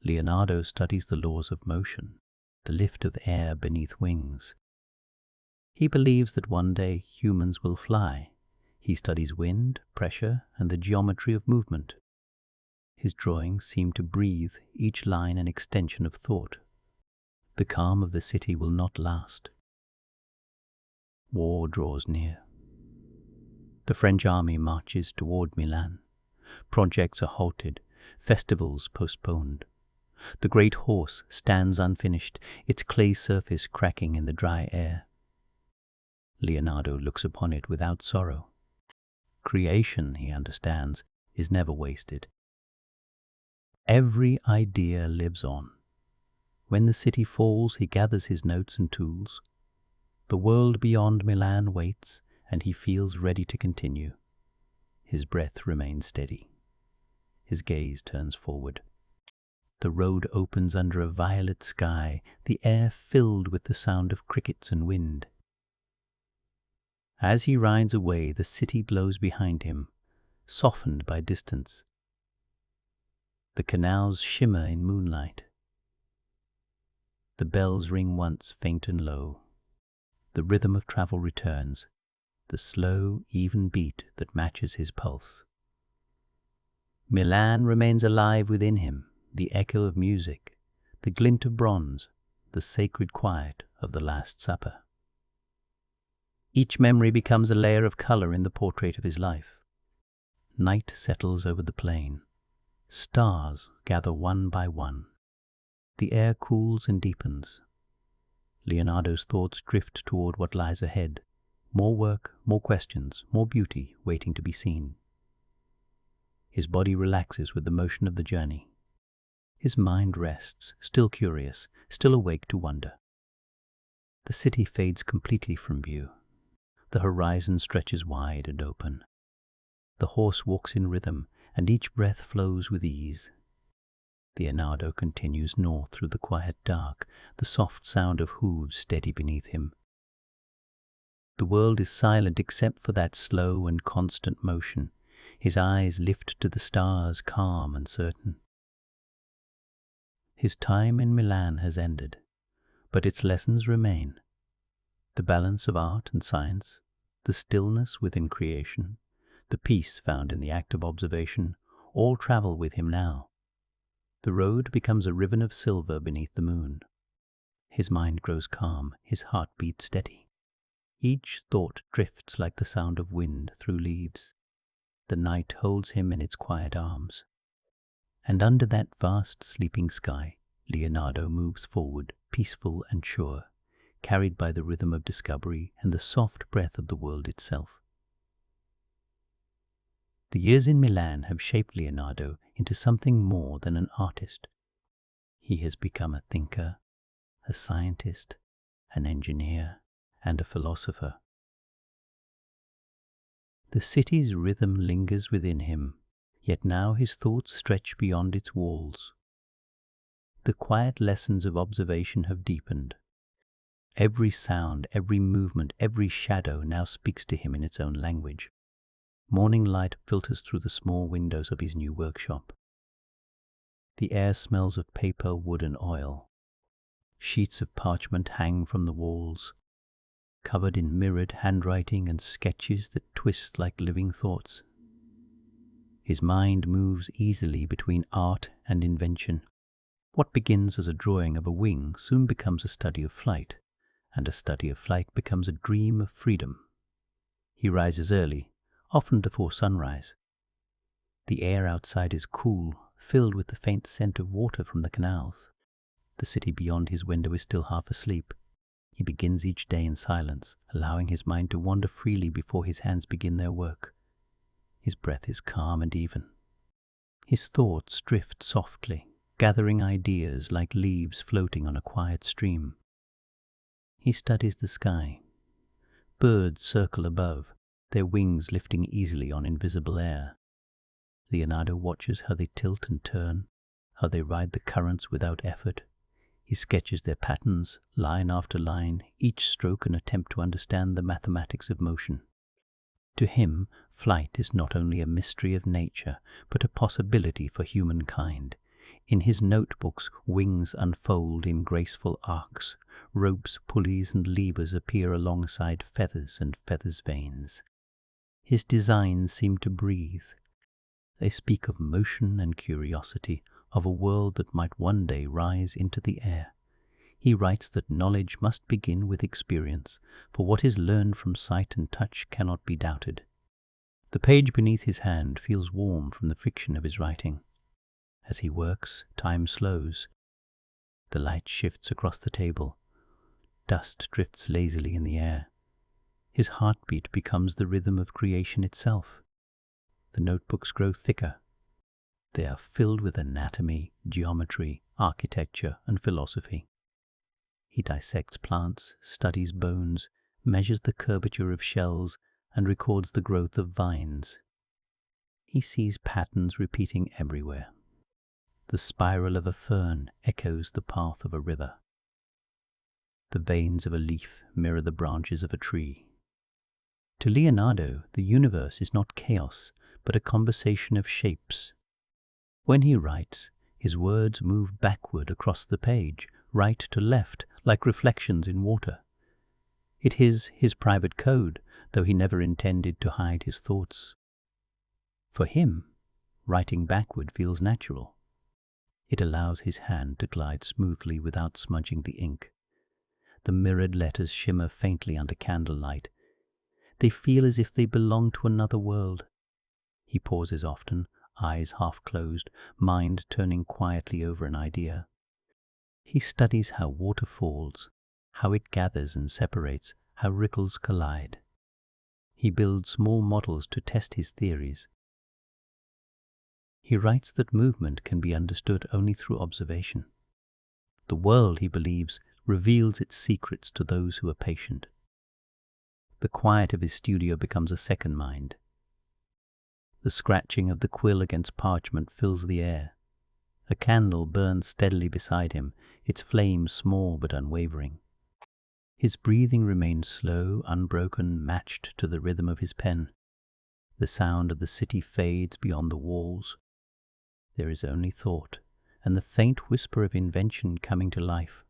Leonardo studies the laws of motion, the lift of air beneath wings. He believes that one day humans will fly. He studies wind, pressure, and the geometry of movement. His drawings seem to breathe, each line an extension of thought. The calm of the city will not last. War draws near. The French army marches toward Milan. Projects are halted, festivals postponed. The great horse stands unfinished, its clay surface cracking in the dry air. Leonardo looks upon it without sorrow. Creation, he understands, is never wasted. Every idea lives on. When the city falls, he gathers his notes and tools. The world beyond Milan waits, and he feels ready to continue. His breath remains steady. His gaze turns forward. The road opens under a violet sky, the air filled with the sound of crickets and wind. As he rides away, the city glows behind him, softened by distance. The canals shimmer in moonlight. The bells ring once, faint and low. The rhythm of travel returns, the slow, even beat that matches his pulse. Milan remains alive within him, the echo of music, the glint of bronze, the sacred quiet of the Last Supper. Each memory becomes a layer of color in the portrait of his life. Night settles over the plain. Stars gather one by one. The air cools and deepens. Leonardo's thoughts drift toward what lies ahead. More work, more questions, more beauty waiting to be seen. His body relaxes with the motion of the journey. His mind rests, still curious, still awake to wonder. The city fades completely from view. The horizon stretches wide and open. The horse walks in rhythm, and each breath flows with ease. Leonardo continues north through the quiet dark, the soft sound of hooves steady beneath him. The world is silent except for that slow and constant motion. His eyes lift to the stars, calm and certain. His time in Milan has ended, but its lessons remain. The balance of art and science, the stillness within creation, the peace found in the act of observation, all travel with him now. The road becomes a ribbon of silver beneath the moon. His mind grows calm, his heart beats steady. Each thought drifts like the sound of wind through leaves. The night holds him in its quiet arms. And under that vast sleeping sky, Leonardo moves forward, peaceful and sure, carried by the rhythm of discovery and the soft breath of the world itself. The years in Milan have shaped Leonardo into something more than an artist. He has become a thinker, a scientist, an engineer, and a philosopher. The city's rhythm lingers within him, yet now his thoughts stretch beyond its walls. The quiet lessons of observation have deepened. Every sound, every movement, every shadow now speaks to him in its own language. Morning light filters through the small windows of his new workshop. The air smells of paper, wood, and oil. Sheets of parchment hang from the walls, covered in mirrored handwriting and sketches that twist like living thoughts. His mind moves easily between art and invention. What begins as a drawing of a wing soon becomes a study of flight, and a study of flight becomes a dream of freedom. He rises early, often before sunrise. The air outside is cool, filled with the faint scent of water from the canals. The city beyond his window is still half asleep. He begins each day in silence, allowing his mind to wander freely before his hands begin their work. His breath is calm and even. His thoughts drift softly, gathering ideas like leaves floating on a quiet stream. He studies the sky. Birds circle above, their wings lifting easily on invisible air. Leonardo watches how they tilt and turn, how they ride the currents without effort. He sketches their patterns, line after line, each stroke an attempt to understand the mathematics of motion. To him, flight is not only a mystery of nature, but a possibility for humankind. In his notebooks, wings unfold in graceful arcs. Ropes, pulleys, and levers appear alongside feathers and feathers' veins. His designs seem to breathe. They speak of motion and curiosity, of a world that might one day rise into the air. He writes that knowledge must begin with experience, for what is learned from sight and touch cannot be doubted. The page beneath his hand feels warm from the friction of his writing. As he works, time slows. The light shifts across the table. Dust drifts lazily in the air. His heartbeat becomes the rhythm of creation itself. The notebooks grow thicker. They are filled with anatomy, geometry, architecture, and philosophy. He dissects plants, studies bones, measures the curvature of shells, and records the growth of vines. He sees patterns repeating everywhere. The spiral of a fern echoes the path of a river. The veins of a leaf mirror the branches of a tree. To Leonardo, the universe is not chaos, but a conversation of shapes. When he writes, his words move backward across the page, right to left, like reflections in water. It is his private code, though he never intended to hide his thoughts. For him, writing backward feels natural. It allows his hand to glide smoothly without smudging the ink. The mirrored letters shimmer faintly under candlelight. They feel as if they belong to another world. He pauses often, eyes half closed, mind turning quietly over an idea. He studies how water falls, how it gathers and separates, how ripples collide. He builds small models to test his theories. He writes that movement can be understood only through observation. The world, he believes, reveals its secrets to those who are patient. The quiet of his studio becomes a second mind. The scratching of the quill against parchment fills the air. A candle burns steadily beside him, its flame small but unwavering. His breathing remains slow, unbroken, matched to the rhythm of his pen. The sound of the city fades beyond the walls. There is only thought, and the faint whisper of invention coming to life.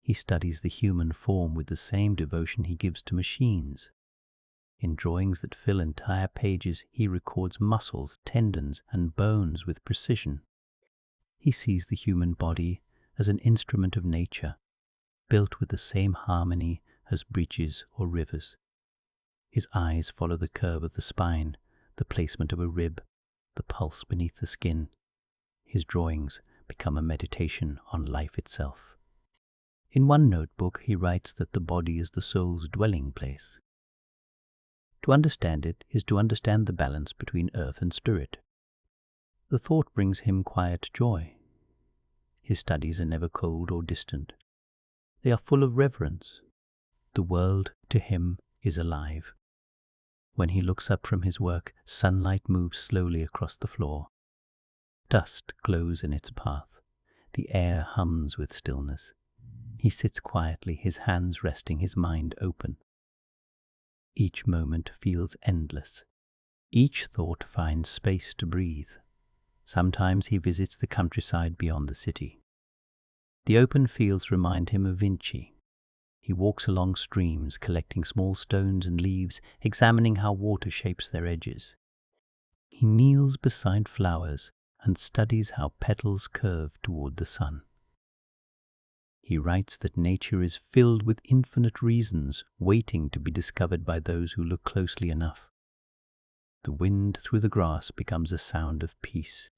He studies the human form with the same devotion he gives to machines. In drawings that fill entire pages, he records muscles, tendons, and bones with precision. He sees the human body as an instrument of nature, built with the same harmony as bridges or rivers. His eyes follow the curve of the spine, the placement of a rib, the pulse beneath the skin. His drawings become a meditation on life itself. In one notebook, he writes that the body is the soul's dwelling place. To understand it is to understand the balance between earth and spirit. The thought brings him quiet joy. His studies are never cold or distant. They are full of reverence. The world, to him, is alive. When he looks up from his work, sunlight moves slowly across the floor. Dust glows in its path. The air hums with stillness. He sits quietly, his hands resting, his mind open. Each moment feels endless. Each thought finds space to breathe. Sometimes he visits the countryside beyond the city. The open fields remind him of Vinci. He walks along streams, collecting small stones and leaves, examining how water shapes their edges. He kneels beside flowers and studies how petals curve toward the sun. He writes that nature is filled with infinite reasons, waiting to be discovered by those who look closely enough. The wind through the grass becomes a sound of peace.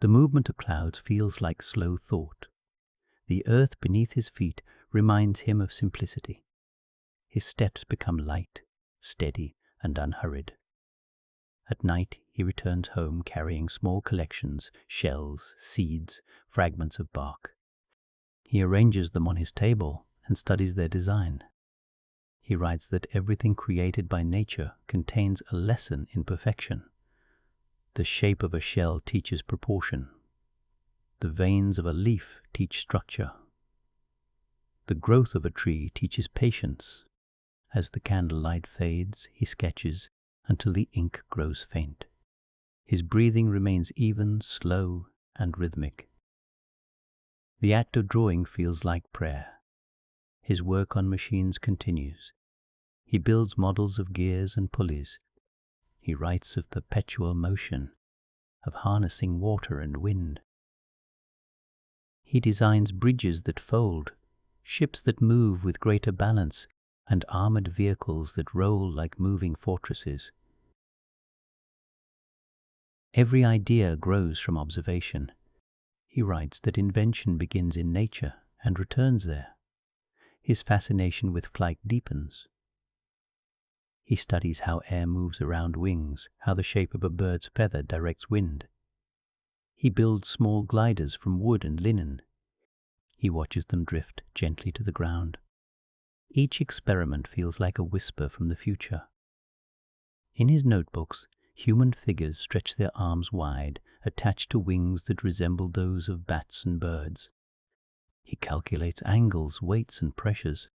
The movement of clouds feels like slow thought. The earth beneath his feet reminds him of simplicity. His steps become light, steady, and unhurried. At night he returns home carrying small collections, shells, seeds, fragments of bark. He arranges them on his table and studies their design. He writes that everything created by nature contains a lesson in perfection. The shape of a shell teaches proportion. The veins of a leaf teach structure. The growth of a tree teaches patience. As the candlelight fades, he sketches until the ink grows faint. His breathing remains even, slow, and rhythmic. The act of drawing feels like prayer. His work on machines continues. He builds models of gears and pulleys. He writes of perpetual motion, of harnessing water and wind. He designs bridges that fold, ships that move with greater balance, and armored vehicles that roll like moving fortresses. Every idea grows from observation. He writes that invention begins in nature and returns there. His fascination with flight deepens. He studies how air moves around wings, how the shape of a bird's feather directs wind. He builds small gliders from wood and linen. He watches them drift gently to the ground. Each experiment feels like a whisper from the future. In his notebooks, human figures stretch their arms wide, attached to wings that resemble those of bats and birds. He calculates angles, weights, and pressures.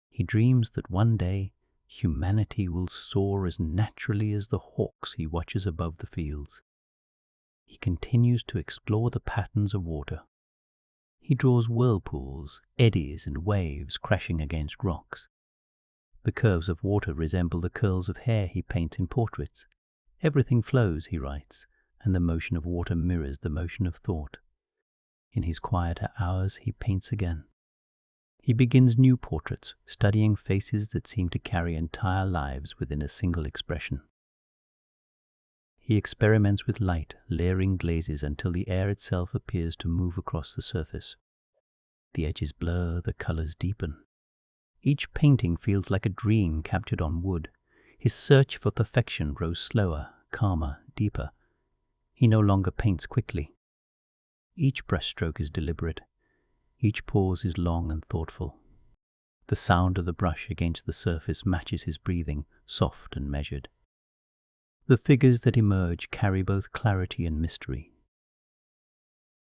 He dreams that one day humanity will soar as naturally as the hawks he watches above the fields. He continues to explore the patterns of water. He draws whirlpools, eddies, and waves crashing against rocks. The curves of water resemble the curls of hair he paints in portraits. Everything flows, he writes, and the motion of water mirrors the motion of thought. In his quieter hours he paints again. He begins new portraits, studying faces that seem to carry entire lives within a single expression. He experiments with light, layering glazes until the air itself appears to move across the surface. The edges blur, the colors deepen. Each painting feels like a dream captured on wood. His search for perfection grows slower, calmer, deeper. He no longer paints quickly. Each brushstroke is deliberate. Each pause is long and thoughtful. The sound of the brush against the surface matches his breathing, soft and measured. The figures that emerge carry both clarity and mystery.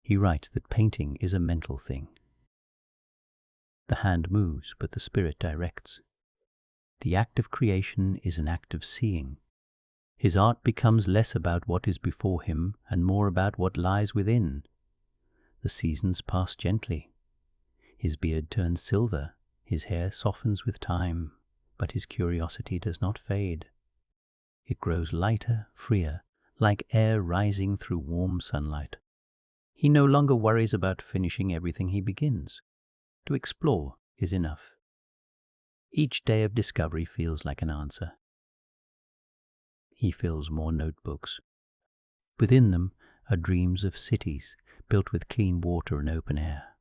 He writes that painting is a mental thing. The hand moves, but the spirit directs. The act of creation is an act of seeing. His art becomes less about what is before him and more about what lies within. The seasons pass gently. His beard turns silver, his hair softens with time, But his curiosity does not fade. It grows lighter, freer, like air rising through warm sunlight. He no longer worries about finishing everything he begins. To explore is enough. Each day of discovery feels like an answer. He fills more notebooks. Within them are dreams of cities built with clean water and open air,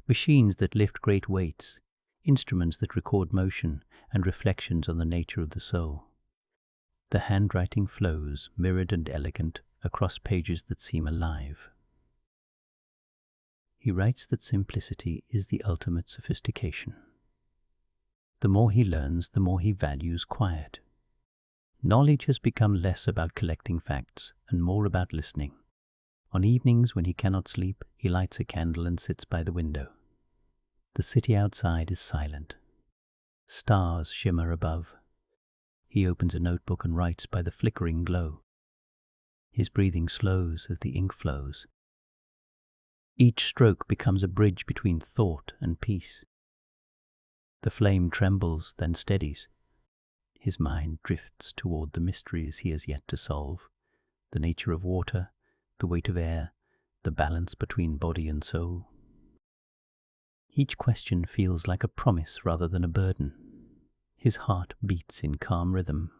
machines that lift great weights, instruments that record motion, and reflections on the nature of the soul. The handwriting flows, mirrored and elegant, across pages that seem alive. He writes that simplicity is the ultimate sophistication. The more he learns, the more he values quiet. Knowledge has become less about collecting facts and more about listening. On evenings when he cannot sleep, he lights a candle and sits by the window. The city outside is silent. Stars shimmer above. He opens a notebook and writes by the flickering glow. His breathing slows as the ink flows. Each stroke becomes a bridge between thought and peace. The flame trembles, then steadies. His mind drifts toward the mysteries he has yet to solve, the nature of water, the weight of air, the balance between body and soul. Each question feels like a promise rather than a burden. His heart beats in calm rhythm.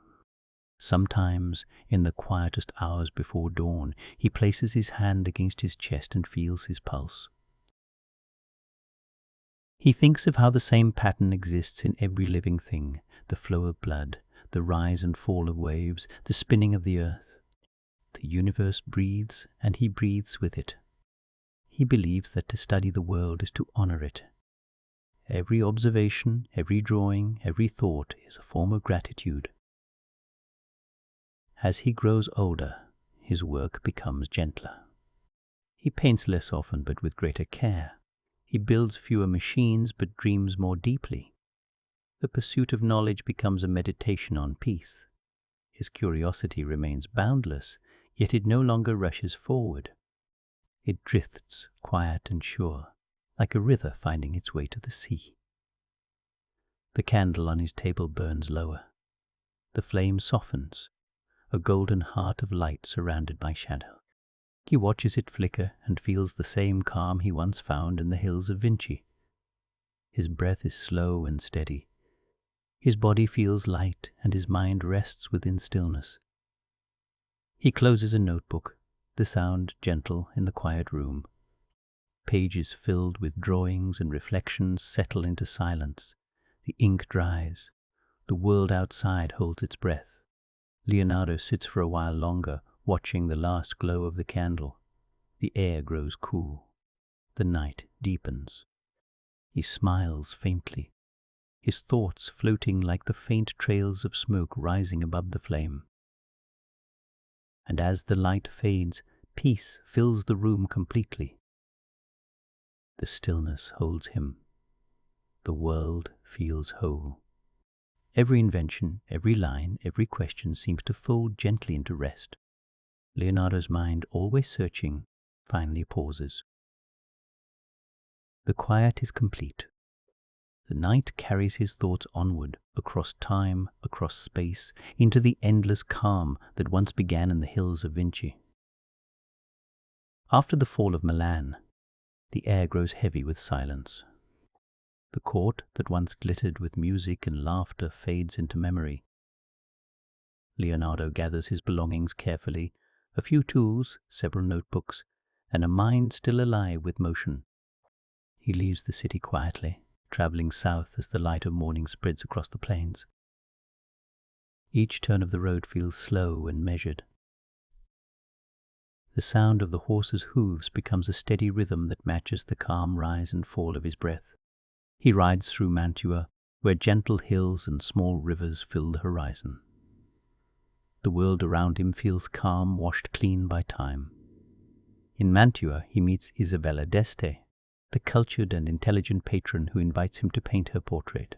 Sometimes, in the quietest hours before dawn, he places his hand against his chest and feels his pulse. He thinks of how the same pattern exists in every living thing, the flow of blood, the rise and fall of waves, the spinning of the earth. The universe breathes, and he breathes with it. He believes that to study the world is to honor it. Every observation, every drawing, every thought is a form of gratitude. As he grows older, his work becomes gentler. He paints less often but with greater care. He builds fewer machines but dreams more deeply. The pursuit of knowledge becomes a meditation on peace. His curiosity remains boundless, yet it no longer rushes forward. It drifts quiet and sure, like a river finding its way to the sea. The candle on his table burns lower. The flame softens, a golden heart of light surrounded by shadow. He watches it flicker and feels the same calm he once found in the hills of Vinci. His breath is slow and steady. His body feels light and his mind rests within stillness. He closes a notebook, the sound gentle in the quiet room. Pages filled with drawings and reflections settle into silence. The ink dries. The world outside holds its breath. Leonardo sits for a while longer, watching the last glow of the candle. The air grows cool. The night deepens. He smiles faintly, his thoughts floating like the faint trails of smoke rising above the flame. And as the light fades, peace fills the room completely. The stillness holds him. The world feels whole. Every invention, every line, every question seems to fold gently into rest. Leonardo's mind, always searching, finally pauses. The quiet is complete. The night carries his thoughts onward, across time, across space, into the endless calm that once began in the hills of Vinci. After the fall of Milan, the air grows heavy with silence. The court that once glittered with music and laughter fades into memory. Leonardo gathers his belongings carefully, a few tools, several notebooks, and a mind still alive with motion. He leaves the city quietly, traveling south as the light of morning spreads across the plains. Each turn of the road feels slow and measured. The sound of the horse's hooves becomes a steady rhythm that matches the calm rise and fall of his breath. He rides through Mantua, where gentle hills and small rivers fill the horizon. The world around him feels calm, washed clean by time. In Mantua, he meets Isabella d'Este, the cultured and intelligent patron who invites him to paint her portrait.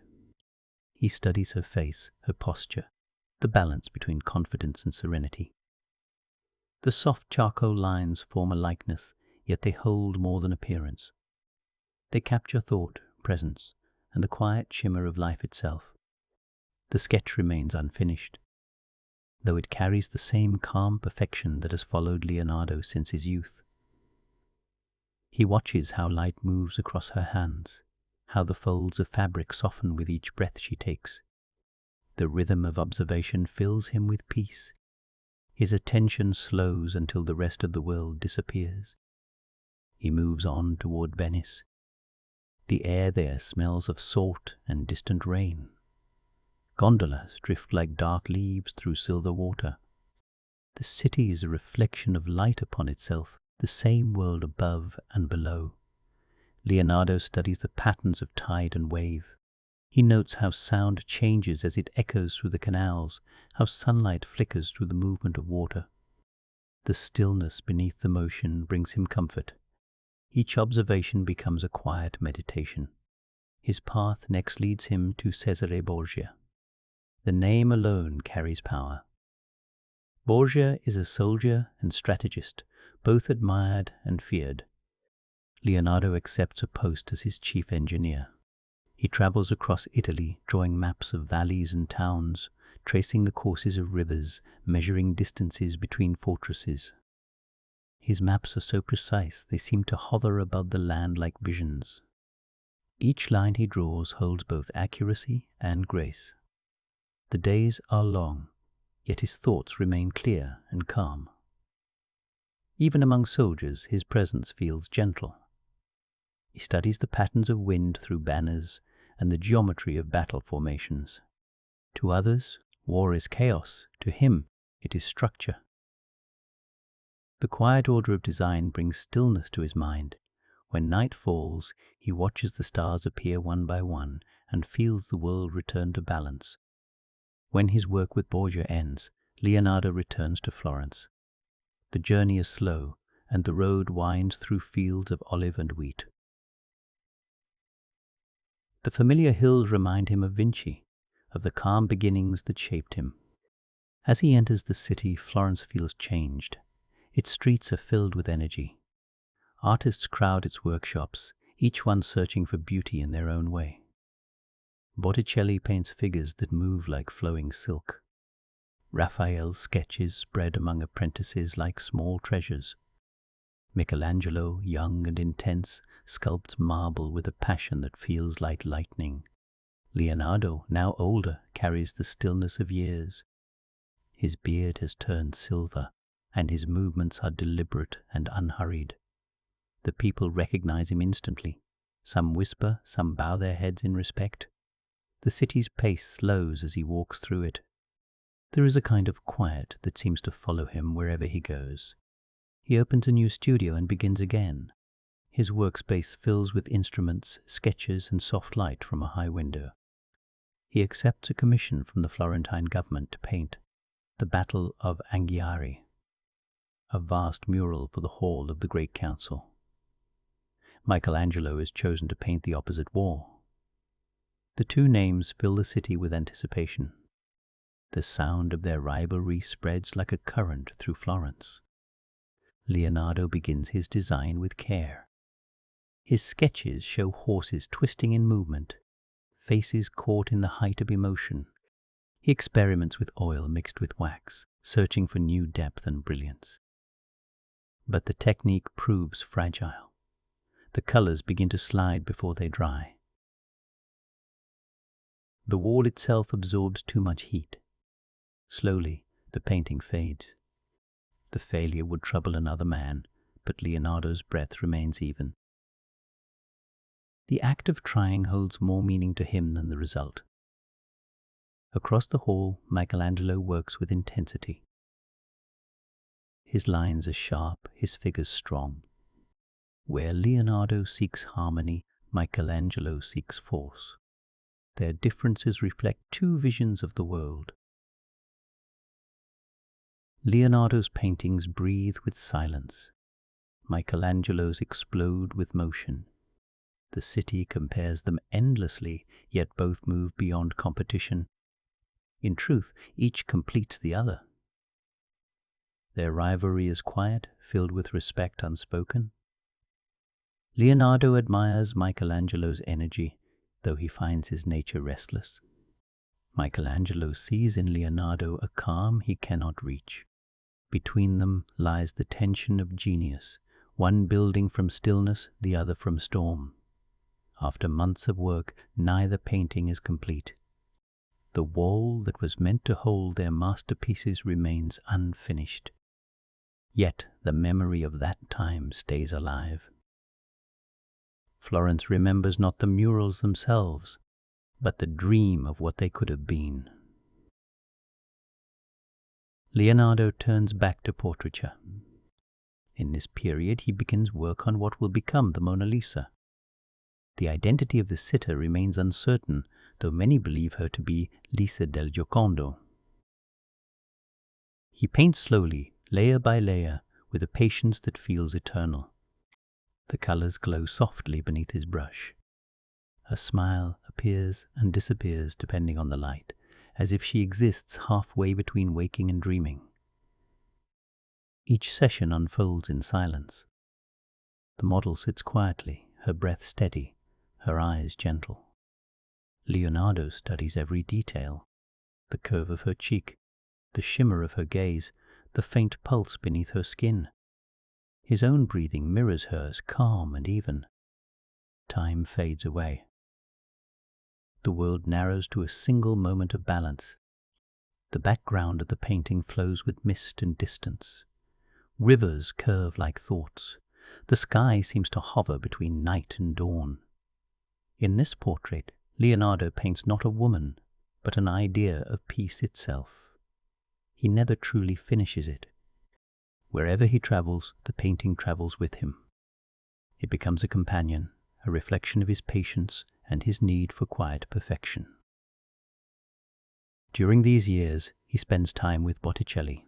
He studies her face, her posture, the balance between confidence and serenity. The soft charcoal lines form a likeness, yet they hold more than appearance. They capture thought, presence, and the quiet shimmer of life itself. The sketch remains unfinished, though it carries the same calm perfection that has followed Leonardo since his youth. He watches how light moves across her hands, how the folds of fabric soften with each breath she takes. The rhythm of observation fills him with peace. His attention slows until the rest of the world disappears. He moves on toward Venice. The air there smells of salt and distant rain. Gondolas drift like dark leaves through silver water. The city is a reflection of light upon itself, the same world above and below. Leonardo studies the patterns of tide and wave. He notes how sound changes as it echoes through the canals, how sunlight flickers through the movement of water. The stillness beneath the motion brings him comfort. Each observation becomes a quiet meditation. His path next leads him to Cesare Borgia. The name alone carries power. Borgia is a soldier and strategist, both admired and feared. Leonardo accepts a post as his chief engineer. He travels across Italy, drawing maps of valleys and towns, tracing the courses of rivers, measuring distances between fortresses. His maps are so precise they seem to hover above the land like visions. Each line he draws holds both accuracy and grace. The days are long, yet his thoughts remain clear and calm. Even among soldiers, his presence feels gentle. He studies the patterns of wind through banners and the geometry of battle formations. To others, war is chaos. To him, it is structure. The quiet order of design brings stillness to his mind. When night falls, he watches the stars appear one by one and feels the world return to balance. When his work with Borgia ends, Leonardo returns to Florence. The journey is slow, and the road winds through fields of olive and wheat. The familiar hills remind him of Vinci, of the calm beginnings that shaped him. As he enters the city, Florence feels changed. Its streets are filled with energy. Artists crowd its workshops, each one searching for beauty in their own way. Botticelli paints figures that move like flowing silk. Raphael's sketches spread among apprentices like small treasures. Michelangelo, young and intense, sculpts marble with a passion that feels like lightning. Leonardo, now older, carries the stillness of years. His beard has turned silver, and his movements are deliberate and unhurried. The people recognize him instantly. Some whisper, some bow their heads in respect. The city's pace slows as he walks through it. There is a kind of quiet that seems to follow him wherever he goes. He opens a new studio and begins again. His workspace fills with instruments, sketches, and soft light from a high window. He accepts a commission from the Florentine government to paint the Battle of Anghiari, a vast mural for the hall of the Great Council. Michelangelo is chosen to paint the opposite wall. The two names fill the city with anticipation. The sound of their rivalry spreads like a current through Florence. Leonardo begins his design with care. His sketches show horses twisting in movement, faces caught in the height of emotion. He experiments with oil mixed with wax, searching for new depth and brilliance. But the technique proves fragile. The colors begin to slide before they dry. The wall itself absorbs too much heat. Slowly, the painting fades. The failure would trouble another man, but Leonardo's breath remains even. The act of trying holds more meaning to him than the result. Across the hall, Michelangelo works with intensity. His lines are sharp, his figures strong. Where Leonardo seeks harmony, Michelangelo seeks force. Their differences reflect two visions of the world. Leonardo's paintings breathe with silence. Michelangelo's explode with motion. The city compares them endlessly, yet both move beyond competition. In truth, each completes the other. Their rivalry is quiet, filled with respect unspoken. Leonardo admires Michelangelo's energy, though he finds his nature restless. Michelangelo sees in Leonardo a calm he cannot reach. Between them lies the tension of genius, one building from stillness, the other from storm. After months of work, neither painting is complete. The wall that was meant to hold their masterpieces remains unfinished. Yet the memory of that time stays alive. Florence remembers not the murals themselves, but the dream of what they could have been. Leonardo turns back to portraiture. In this period, he begins work on what will become the Mona Lisa. The identity of the sitter remains uncertain, though many believe her to be Lisa del Giocondo. He paints slowly, layer by layer, with a patience that feels eternal. The colors glow softly beneath his brush. Her smile appears and disappears depending on the light, as if she exists halfway between waking and dreaming. Each session unfolds in silence. The model sits quietly, her breath steady, her eyes gentle. Leonardo studies every detail: the curve of her cheek, the shimmer of her gaze, the faint pulse beneath her skin. His own breathing mirrors hers, calm and even. Time fades away. The world narrows to a single moment of balance. The background of the painting flows with mist and distance. Rivers curve like thoughts. The sky seems to hover between night and dawn. In this portrait, Leonardo paints not a woman, but an idea of peace itself. He never truly finishes it. Wherever he travels, the painting travels with him. It becomes a companion, a reflection of his patience and his need for quiet perfection. During these years, he spends time with Botticelli.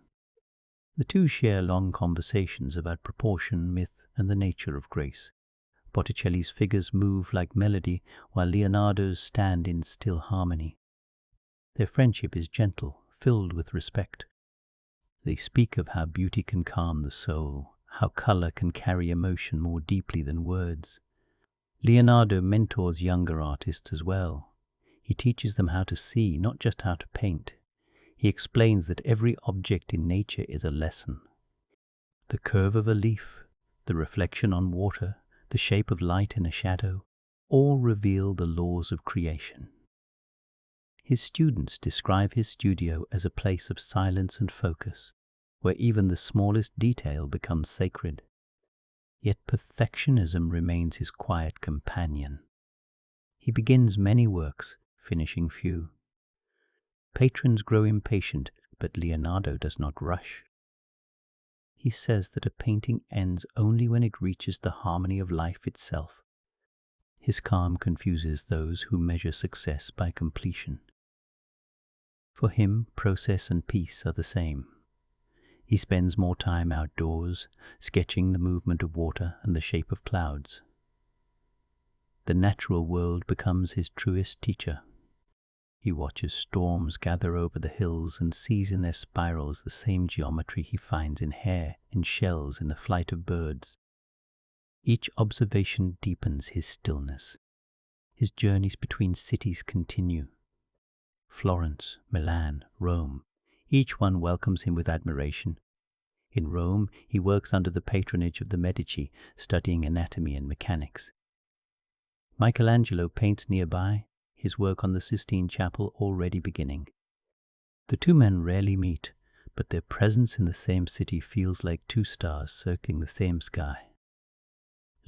The two share long conversations about proportion, myth, and the nature of grace. Botticelli's figures move like melody, while Leonardo's stand in still harmony. Their friendship is gentle, filled with respect. They speak of how beauty can calm the soul, how color can carry emotion more deeply than words. Leonardo mentors younger artists as well. He teaches them how to see, not just how to paint. He explains that every object in nature is a lesson. The curve of a leaf, the reflection on water, the shape of light in a shadow, all reveal the laws of creation. His students describe his studio as a place of silence and focus, where even the smallest detail becomes sacred. Yet perfectionism remains his quiet companion. He begins many works, finishing few. Patrons grow impatient, but Leonardo does not rush. He says that a painting ends only when it reaches the harmony of life itself. His calm confuses those who measure success by completion. For him, process and peace are the same. He spends more time outdoors, sketching the movement of water and the shape of clouds. The natural world becomes his truest teacher. He watches storms gather over the hills and sees in their spirals the same geometry he finds in hair, in shells, in the flight of birds. Each observation deepens his stillness. His journeys between cities continue. Florence, Milan, Rome, each one welcomes him with admiration. In Rome, he works under the patronage of the Medici, studying anatomy and mechanics. Michelangelo paints nearby, his work on the Sistine Chapel already beginning. The two men rarely meet, but their presence in the same city feels like two stars circling the same sky.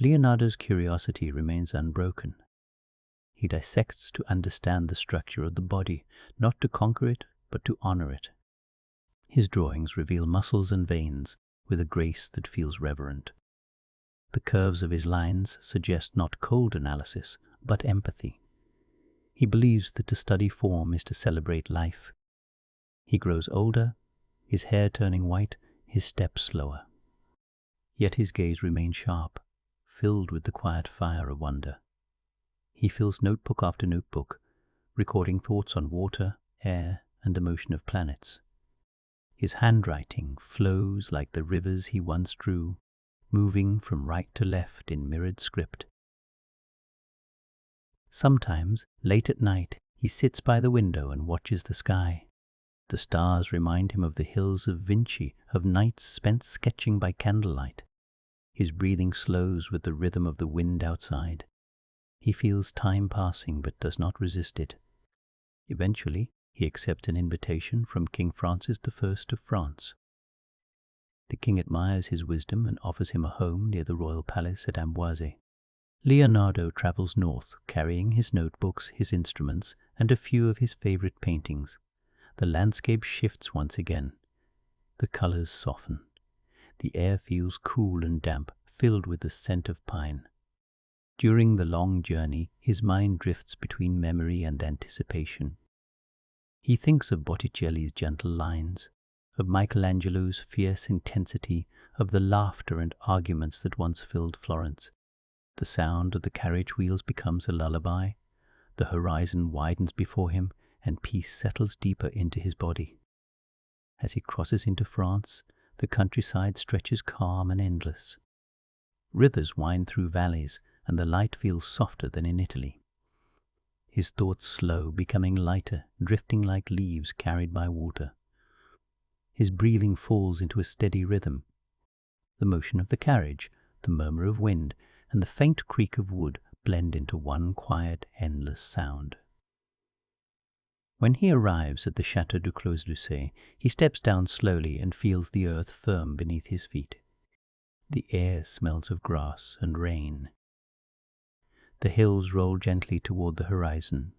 Leonardo's curiosity remains unbroken. He dissects to understand the structure of the body, not to conquer it, but to honor it. His drawings reveal muscles and veins with a grace that feels reverent. The curves of his lines suggest not cold analysis, but empathy. He believes that to study form is to celebrate life. He grows older, his hair turning white, his steps slower. Yet his gaze remains sharp, filled with the quiet fire of wonder. He fills notebook after notebook, recording thoughts on water, air, and the motion of planets. His handwriting flows like the rivers he once drew, moving from right to left in mirrored script. Sometimes, late at night, He sits by the window and watches the sky. The stars remind him of the hills of Vinci, of nights spent sketching by candlelight. His breathing slows with the rhythm of the wind outside. He feels time passing but does not resist it. Eventually, he accepts an invitation from King Francis I of France. The king admires his wisdom and offers him a home near the royal palace at Amboise. Leonardo travels north, carrying his notebooks, his instruments, and a few of his favorite paintings. The landscape shifts once again. The colors soften. The air feels cool and damp, filled with the scent of pine. During the long journey, his mind drifts between memory and anticipation. He thinks of Botticelli's gentle lines, of Michelangelo's fierce intensity, of the laughter and arguments that once filled Florence. The sound of the carriage wheels becomes a lullaby. The horizon widens before him, and peace settles deeper into his body. As he crosses into France, the countryside stretches calm and endless. Rivers wind through valleys, and the light feels softer than in Italy. His thoughts slow, becoming lighter, drifting like leaves carried by water. His breathing falls into a steady rhythm. The motion of the carriage, the murmur of wind, and the faint creak of wood blend into one quiet, endless sound. When he arrives at the Château du Clos-Lucé, he steps down slowly and feels the earth firm beneath his feet. The air smells of grass and rain. The hills roll gently toward the horizon.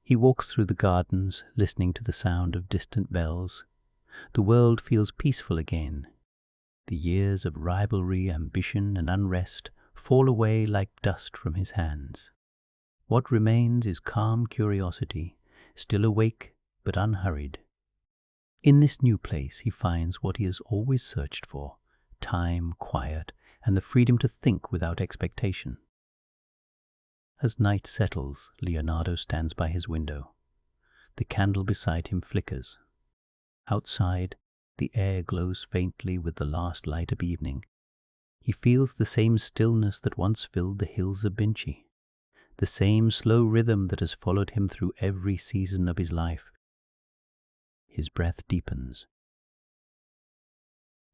He walks through the gardens, listening to the sound of distant bells. The world feels peaceful again. The years of rivalry, ambition, and unrest fall away like dust from his hands. What remains is calm curiosity, still awake but unhurried. In this new place he finds what he has always searched for: time, quiet, and the freedom to think without expectation. As night settles, Leonardo stands by his window. The candle beside him flickers. Outside, the air glows faintly with the last light of evening. He feels the same stillness that once filled the hills of Vinci, the same slow rhythm that has followed him through every season of his life. His breath deepens.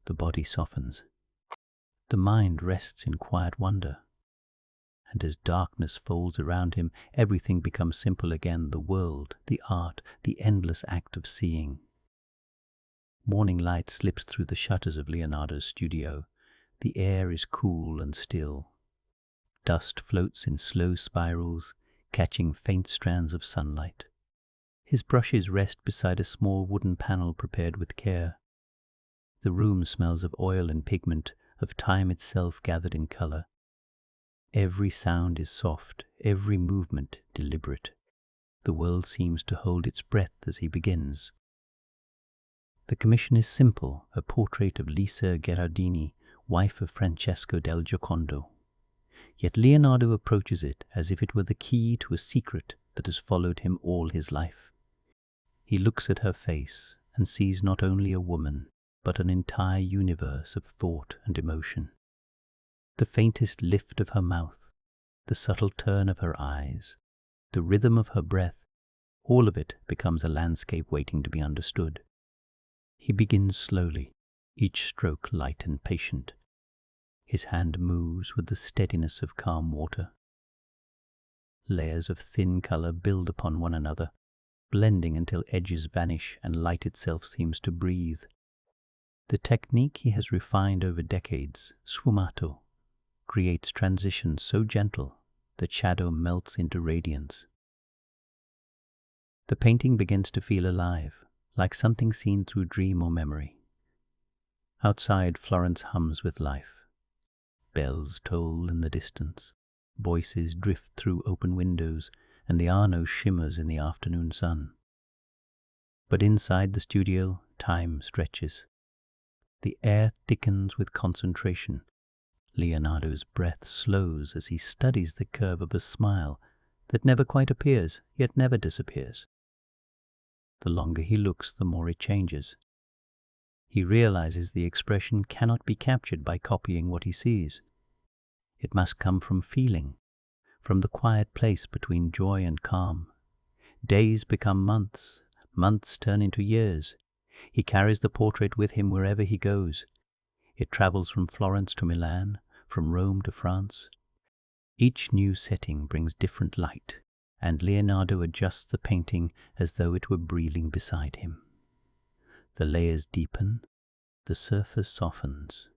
The body softens. The mind rests in quiet wonder. And as darkness folds around him, everything becomes simple again: the world, the art, the endless act of seeing. Morning light slips through the shutters of Leonardo's studio. The air is cool and still. Dust floats in slow spirals, catching faint strands of sunlight. His brushes rest beside a small wooden panel prepared with care. The room smells of oil and pigment, of time itself gathered in color. Every sound is soft, every movement deliberate. The world seems to hold its breath as he begins. The commission is simple: a portrait of Lisa Gherardini, wife of Francesco del Giocondo. Yet Leonardo approaches it as if it were the key to a secret that has followed him all his life. He looks at her face and sees not only a woman, but an entire universe of thought and emotion. The faintest lift of her mouth, the subtle turn of her eyes, the rhythm of her breath, all of it becomes a landscape waiting to be understood. He begins slowly, each stroke light and patient. His hand moves with the steadiness of calm water. Layers of thin color build upon one another, blending until edges vanish and light itself seems to breathe. The technique he has refined over decades, sfumato, creates transitions so gentle that shadow melts into radiance. The painting begins to feel alive, like something seen through dream or memory. Outside, Florence hums with life. Bells toll in the distance. Voices drift through open windows, and the Arno shimmers in the afternoon sun. But inside the studio, time stretches. The air thickens with concentration. Leonardo's breath slows as he studies the curve of a smile that never quite appears, yet never disappears. The longer he looks, the more it changes. He realizes the expression cannot be captured by copying what he sees. It must come from feeling, from the quiet place between joy and calm. Days become months, months turn into years. He carries the portrait with him wherever he goes. It travels from Florence to Milan, from Rome to France. Each new setting brings different light, and Leonardo adjusts the painting as though it were breathing beside him. The layers deepen, the surface softens.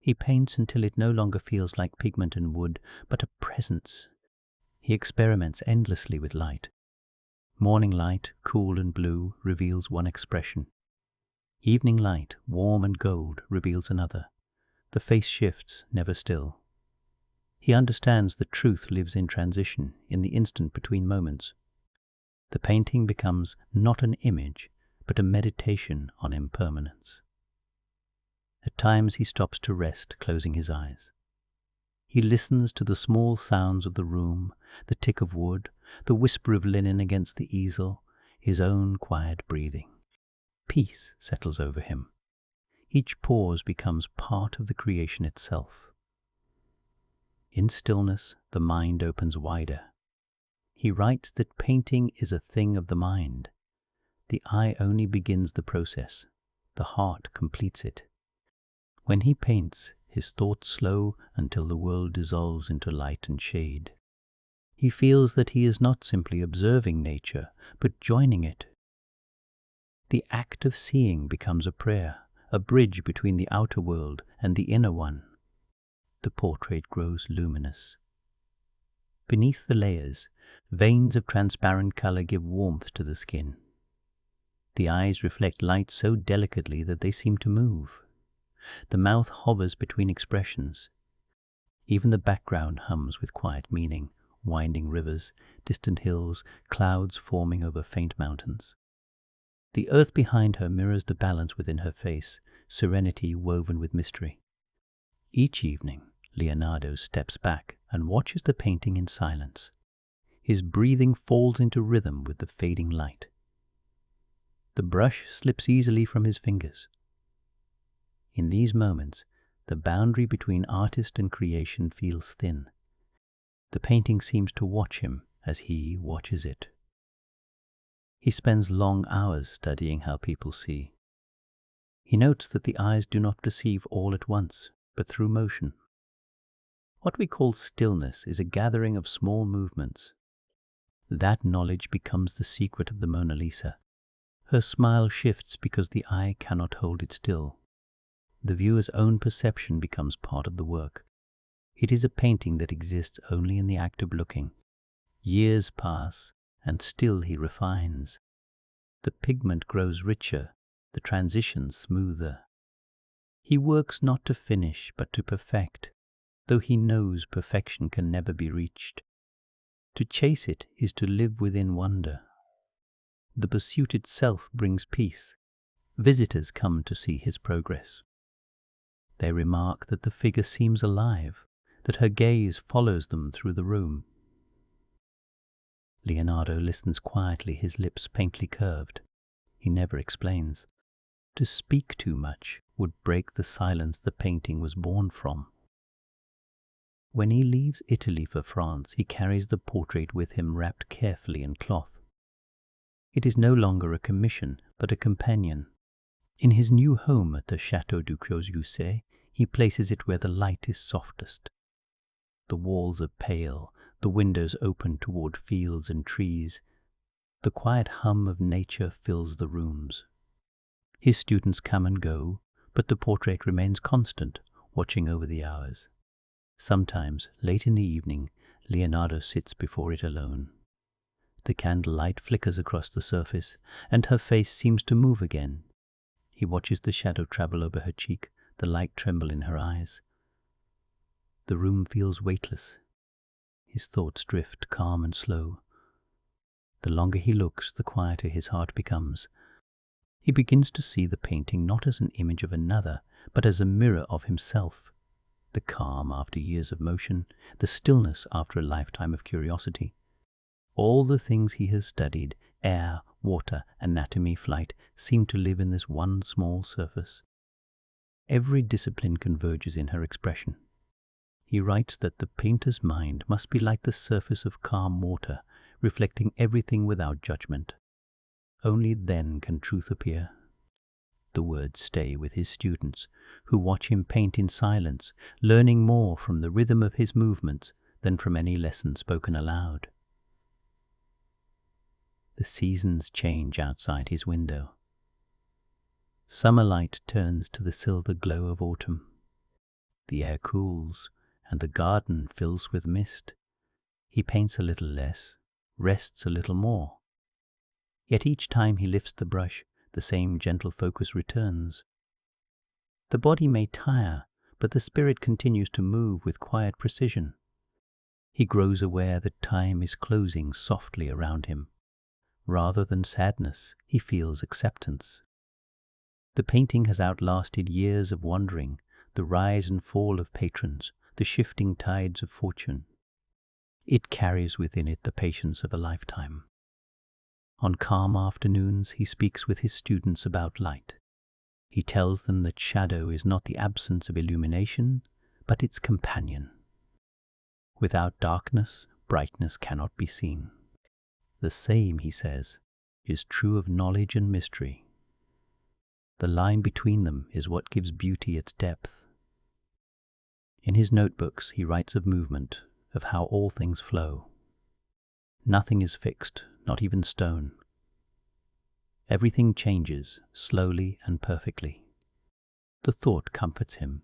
He paints until it no longer feels like pigment and wood, but a presence. He experiments endlessly with light. Morning light, cool and blue, reveals one expression. Evening light, warm and gold, reveals another. The face shifts, never still. He understands that truth lives in transition, in the instant between moments. The painting becomes not an image, but a meditation on impermanence. At times he stops to rest, closing his eyes. He listens to the small sounds of the room, the tick of wood, the whisper of linen against the easel, his own quiet breathing. Peace settles over him. Each pause becomes part of the creation itself. In stillness, the mind opens wider. He writes that painting is a thing of the mind. The eye only begins the process. The heart completes it. When he paints, his thoughts slow until the world dissolves into light and shade. He feels that he is not simply observing nature, but joining it. The act of seeing becomes a prayer, a bridge between the outer world and the inner one. The portrait grows luminous. Beneath the layers, veins of transparent color give warmth to the skin. The eyes reflect light so delicately that they seem to move. The mouth hovers between expressions. Even the background hums with quiet meaning, winding rivers, distant hills, clouds forming over faint mountains. The earth behind her mirrors the balance within her face, serenity woven with mystery. Each evening, Leonardo steps back and watches the painting in silence. His breathing falls into rhythm with the fading light. The brush slips easily from his fingers. In these moments, the boundary between artist and creation feels thin. The painting seems to watch him as he watches it. He spends long hours studying how people see. He notes that the eyes do not perceive all at once, but through motion. What we call stillness is a gathering of small movements. That knowledge becomes the secret of the Mona Lisa. Her smile shifts because the eye cannot hold it still. The viewer's own perception becomes part of the work. It is a painting that exists only in the act of looking. Years pass, and still he refines. The pigment grows richer, the transitions smoother. He works not to finish, but to perfect, though he knows perfection can never be reached. To chase it is to live within wonder. The pursuit itself brings peace. Visitors come to see his progress. They remark that the figure seems alive, that her gaze follows them through the room. Leonardo listens quietly, his lips faintly curved. He never explains. To speak too much would break the silence the painting was born from. When he leaves Italy for France, he carries the portrait with him wrapped carefully in cloth. It is no longer a commission, but a companion. In his new home at the Château du Creusot, he places it where the light is softest. The walls are pale, the windows open toward fields and trees. The quiet hum of nature fills the rooms. His students come and go, but the portrait remains constant, watching over the hours. Sometimes, late in the evening, Leonardo sits before it alone. The candlelight flickers across the surface, and her face seems to move again. He watches the shadow travel over her cheek, the light tremble in her eyes. The room feels weightless. His thoughts drift, calm and slow. The longer he looks, the quieter his heart becomes. He begins to see the painting not as an image of another, but as a mirror of himself. The calm after years of motion, the stillness after a lifetime of curiosity. All the things he has studied, air, water, anatomy, flight, seem to live in this one small surface. Every discipline converges in her expression. he writes that the painter's mind must be like the surface of calm water, reflecting everything without judgment. Only then can truth appear. The words stay with his students, who watch him paint in silence, learning more from the rhythm of his movements than from any lesson spoken aloud. The seasons change outside his window. Summer light turns to the silver glow of autumn. The air cools, and the garden fills with mist. He paints a little less, rests a little more. Yet each time he lifts the brush, the same gentle focus returns. The body may tire, but the spirit continues to move with quiet precision. He grows aware that time is closing softly around him. Rather than sadness, he feels acceptance. The painting has outlasted years of wandering, the rise and fall of patrons, the shifting tides of fortune. It carries within it the patience of a lifetime. On calm afternoons, he speaks with his students about light. He tells them that shadow is not the absence of illumination, but its companion. Without darkness, brightness cannot be seen. The same, he says, is true of knowledge and mystery. The line between them is what gives beauty its depth. In his notebooks, he writes of movement, of how all things flow. Nothing is fixed, not even stone. Everything changes, slowly and perfectly. The thought comforts him.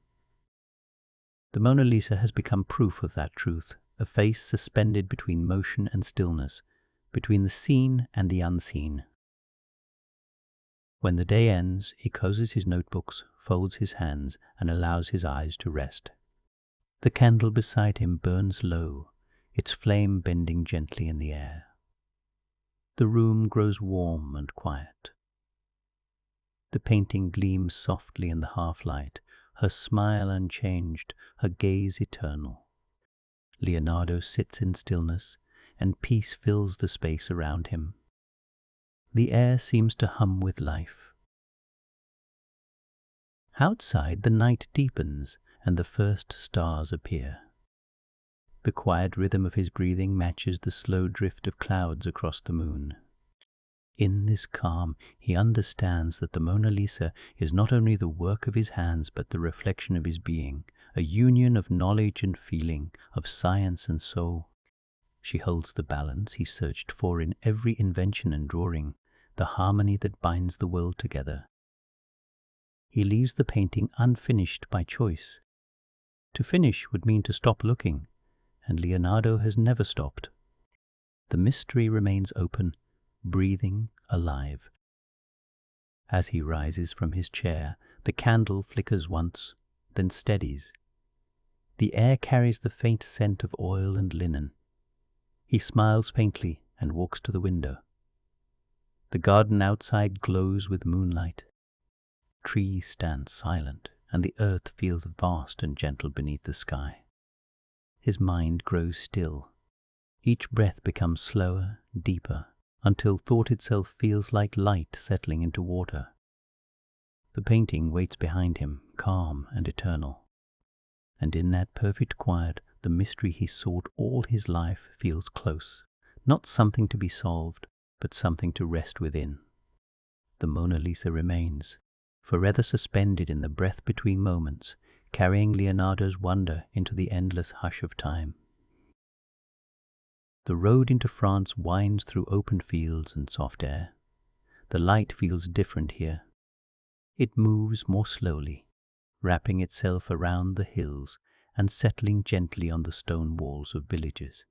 The Mona Lisa has become proof of that truth, a face suspended between motion and stillness, between the seen and the unseen. When the day ends, he closes his notebooks, folds his hands, and allows his eyes to rest. The candle beside him burns low, its flame bending gently in the air. The room grows warm and quiet. The painting gleams softly in the half-light, her smile unchanged, her gaze eternal. Leonardo sits in stillness, and peace fills the space around him. The air seems to hum with life. Outside, the night deepens, and the first stars appear. The quiet rhythm of his breathing matches the slow drift of clouds across the moon. In this calm, he understands that the Mona Lisa is not only the work of his hands, but the reflection of his being, a union of knowledge and feeling, of science and soul. She holds the balance he searched for in every invention and drawing, the harmony that binds the world together. He leaves the painting unfinished by choice. To finish would mean to stop looking, and Leonardo has never stopped. The mystery remains open, breathing, alive. As he rises from his chair, the candle flickers once, then steadies. The air carries the faint scent of oil and linen. He smiles faintly and walks to the window. The garden outside glows with moonlight. Trees stand silent, and the earth feels vast and gentle beneath the sky. His mind grows still. Each breath becomes slower, deeper, until thought itself feels like light settling into water. The painting waits behind him, calm and eternal. And in that perfect quiet, the mystery he sought all his life feels close, not something to be solved, but something to rest within. The Mona Lisa remains, forever suspended in the breath between moments, carrying Leonardo's wonder into the endless hush of time. The road into France winds through open fields and soft air. The light feels different here. It moves more slowly, wrapping itself around the hills and settling gently on the stone walls of villages.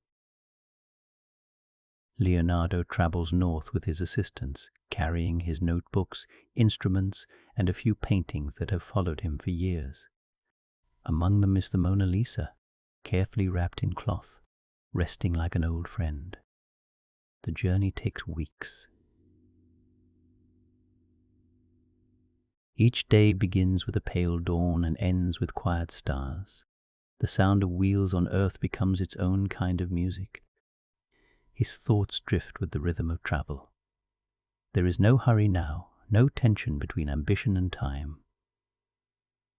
Leonardo travels north with his assistants, carrying his notebooks, instruments, and a few paintings that have followed him for years. Among them is the Mona Lisa, carefully wrapped in cloth, resting like an old friend. The journey takes weeks. Each day begins with a pale dawn and ends with quiet stars. The sound of wheels on earth becomes its own kind of music. His thoughts drift with the rhythm of travel. There is no hurry now, no tension between ambition and time.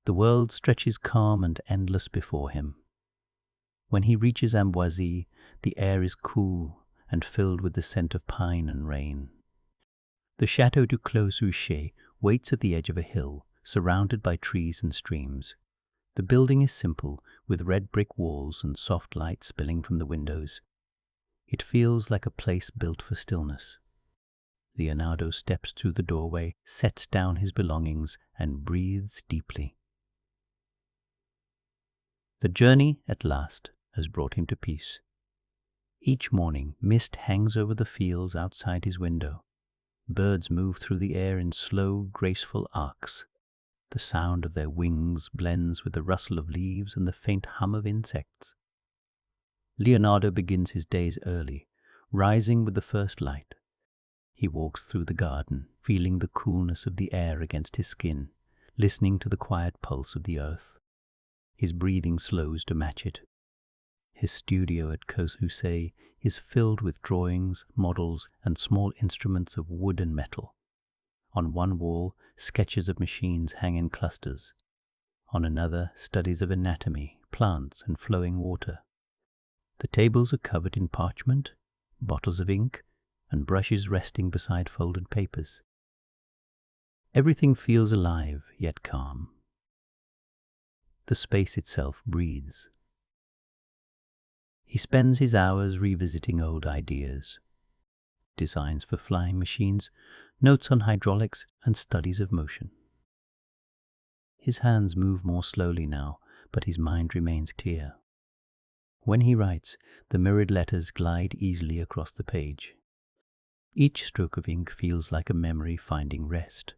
The world stretches calm and endless before him. When he reaches Amboise, the air is cool and filled with the scent of pine and rain. The Château du Clos-Souchet waits at the edge of a hill, surrounded by trees and streams. The building is simple, with red brick walls and soft light spilling from the windows. It feels like a place built for stillness. Leonardo steps through the doorway, sets down his belongings, and breathes deeply. The journey, at last, has brought him to peace. Each morning, mist hangs over the fields outside his window. Birds move through the air in slow, graceful arcs. The sound of their wings blends with the rustle of leaves and the faint hum of insects. Leonardo begins his days early, rising with the first light. He walks through the garden, feeling the coolness of the air against his skin, listening to the quiet pulse of the earth. His breathing slows to match it. His studio at Clos-Souchet is filled with drawings, models, and small instruments of wood and metal. On one wall, sketches of machines hang in clusters. On another, studies of anatomy, plants, and flowing water. The tables are covered in parchment, bottles of ink, and brushes resting beside folded papers. Everything feels alive, yet calm. The space itself breathes. He spends his hours revisiting old ideas. Designs for flying machines, notes on hydraulics, and studies of motion. His hands move more slowly now, but his mind remains clear. When he writes, the mirrored letters glide easily across the page. Each stroke of ink feels like a memory finding rest.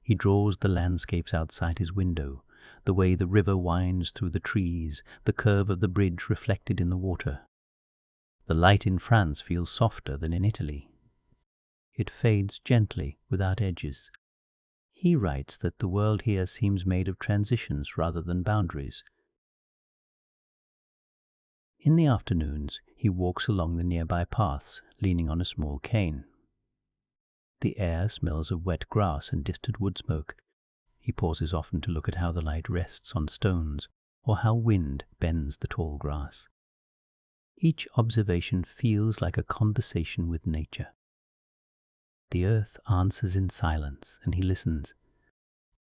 He draws the landscapes outside his window, the way the river winds through the trees, the curve of the bridge reflected in the water. The light in France feels softer than in Italy. It fades gently, without edges. He writes that the world here seems made of transitions rather than boundaries. In the afternoons, he walks along the nearby paths, leaning on a small cane. The air smells of wet grass and distant wood smoke. He pauses often to look at how the light rests on stones, or how wind bends the tall grass. Each observation feels like a conversation with nature. The earth answers in silence, and he listens.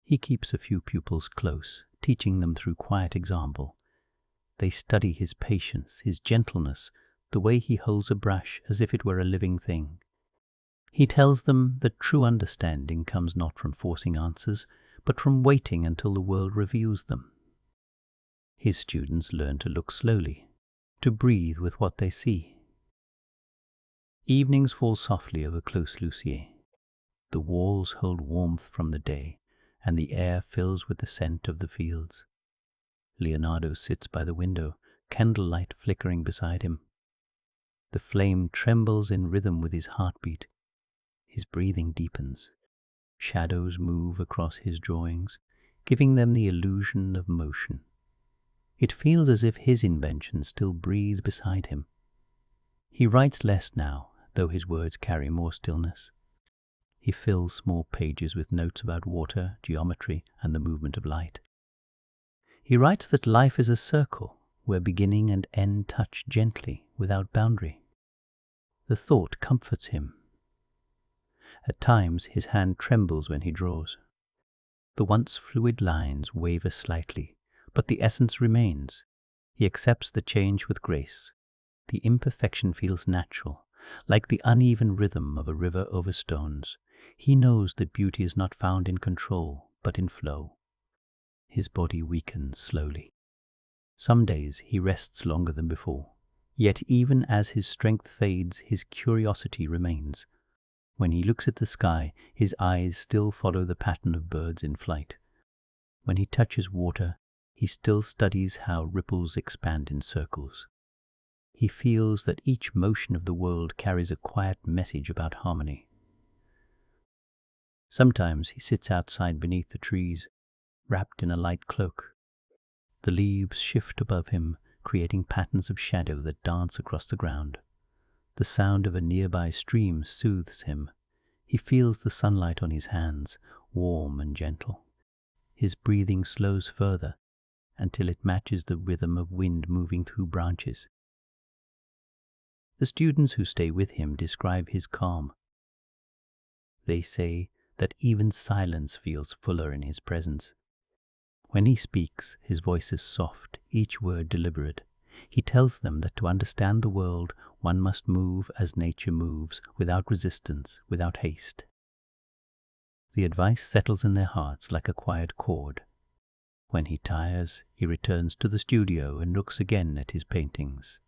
He keeps a few pupils close, teaching them through quiet example. They study his patience, his gentleness, the way he holds a brush as if it were a living thing. He tells them that true understanding comes not from forcing answers, but from waiting until the world reveals them. His students learn to look slowly, to breathe with what they see. Evenings fall softly over Clos-Souchet. The walls hold warmth from the day, and the air fills with the scent of the fields. Leonardo sits by the window, candlelight flickering beside him. The flame trembles in rhythm with his heartbeat. His breathing deepens. Shadows move across his drawings, giving them the illusion of motion. It feels as if his invention still breathes beside him. He writes less now, though his words carry more stillness. He fills small pages with notes about water, geometry, and the movement of light. He writes that life is a circle, where beginning and end touch gently, without boundary. The thought comforts him. At times his hand trembles when he draws. The once fluid lines waver slightly, but the essence remains. He accepts the change with grace. The imperfection feels natural, like the uneven rhythm of a river over stones. He knows that beauty is not found in control, but in flow. His body weakens slowly. Some days he rests longer than before. Yet even as his strength fades, his curiosity remains. When he looks at the sky, his eyes still follow the pattern of birds in flight. When he touches water, he still studies how ripples expand in circles. He feels that each motion of the world carries a quiet message about harmony. Sometimes he sits outside beneath the trees, wrapped in a light cloak. The leaves shift above him, creating patterns of shadow that dance across the ground. The sound of a nearby stream soothes him. He feels the sunlight on his hands, warm and gentle. His breathing slows further, until it matches the rhythm of wind moving through branches. The students who stay with him describe his calm. They say that even silence feels fuller in his presence. When he speaks, his voice is soft, each word deliberate. He tells them that to understand the world, one must move as nature moves, without resistance, without haste. The advice settles in their hearts like a quiet chord. When he tires, he returns to the studio and looks again at his paintings.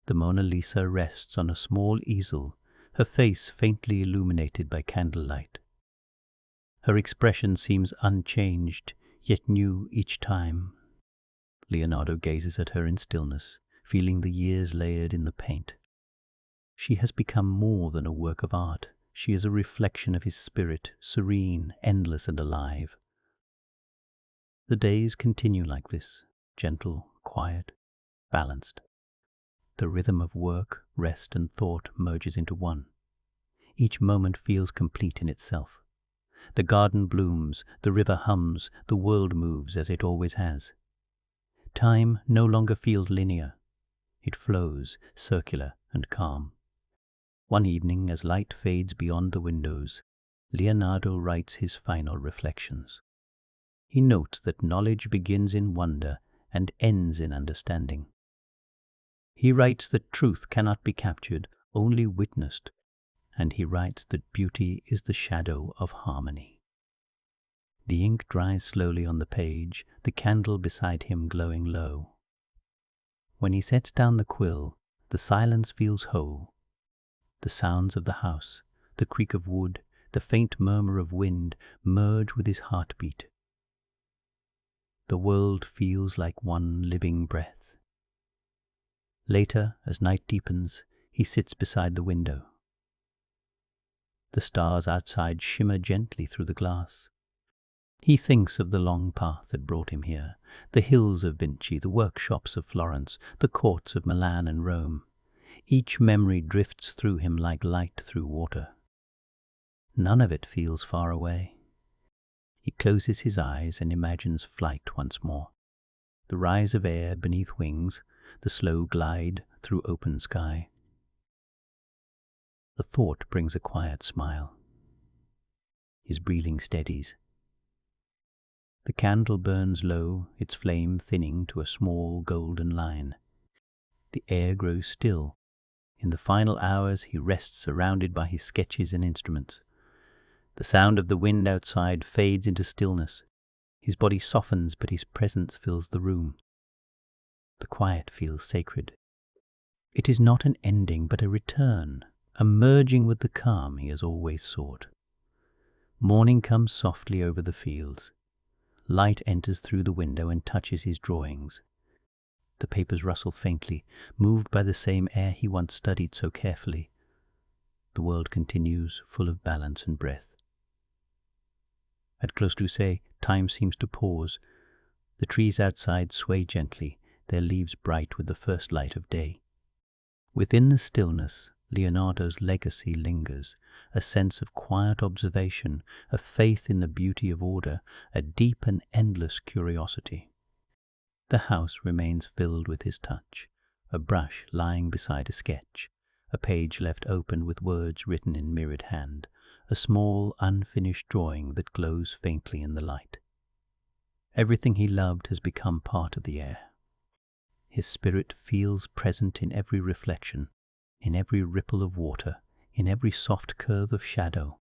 The Mona Lisa rests on a small easel, her face faintly illuminated by candlelight. Her expression seems unchanged, yet new each time. Leonardo gazes at her in stillness, feeling the years layered in the paint. She has become more than a work of art. She is a reflection of his spirit, serene, endless, and alive. The days continue like this, gentle, quiet, balanced. The rhythm of work, rest, and thought merges into one. Each moment feels complete in itself. The garden blooms, the river hums, the world moves as it always has. Time no longer feels linear. It flows, circular and calm. One evening, as light fades beyond the windows, Leonardo writes his final reflections. He notes that knowledge begins in wonder and ends in understanding. He writes that truth cannot be captured, only witnessed, and he writes that beauty is the shadow of harmony. The ink dries slowly on the page, the candle beside him glowing low. When he sets down the quill, the silence feels whole. The sounds of the house, the creak of wood, the faint murmur of wind merge with his heartbeat. The world feels like one living breath. Later, as night deepens, he sits beside the window. The stars outside shimmer gently through the glass. He thinks of the long path that brought him here, the hills of Vinci, the workshops of Florence, the courts of Milan and Rome. Each memory drifts through him like light through water. None of it feels far away. He closes his eyes and imagines flight once more. The rise of air beneath wings, the slow glide through open sky. The thought brings a quiet smile. His breathing steadies. The candle burns low, its flame thinning to a small golden line. The air grows still. In the final hours he rests surrounded by his sketches and instruments. The sound of the wind outside fades into stillness. His body softens, but his presence fills the room. The quiet feels sacred. It is not an ending, but a return, a merging with the calm he has always sought. Morning comes softly over the fields. Light enters through the window and touches his drawings. The papers rustle faintly, moved by the same air he once studied so carefully. The world continues, full of balance and breath. At Clos Doucet, time seems to pause. The trees outside sway gently, their leaves bright with the first light of day. Within the stillness, Leonardo's legacy lingers, a sense of quiet observation, a faith in the beauty of order, a deep and endless curiosity. The house remains filled with his touch, a brush lying beside a sketch, a page left open with words written in mirrored hand, a small unfinished drawing that glows faintly in the light. Everything he loved has become part of the air. His spirit feels present in every reflection, in every ripple of water, in every soft curve of shadow.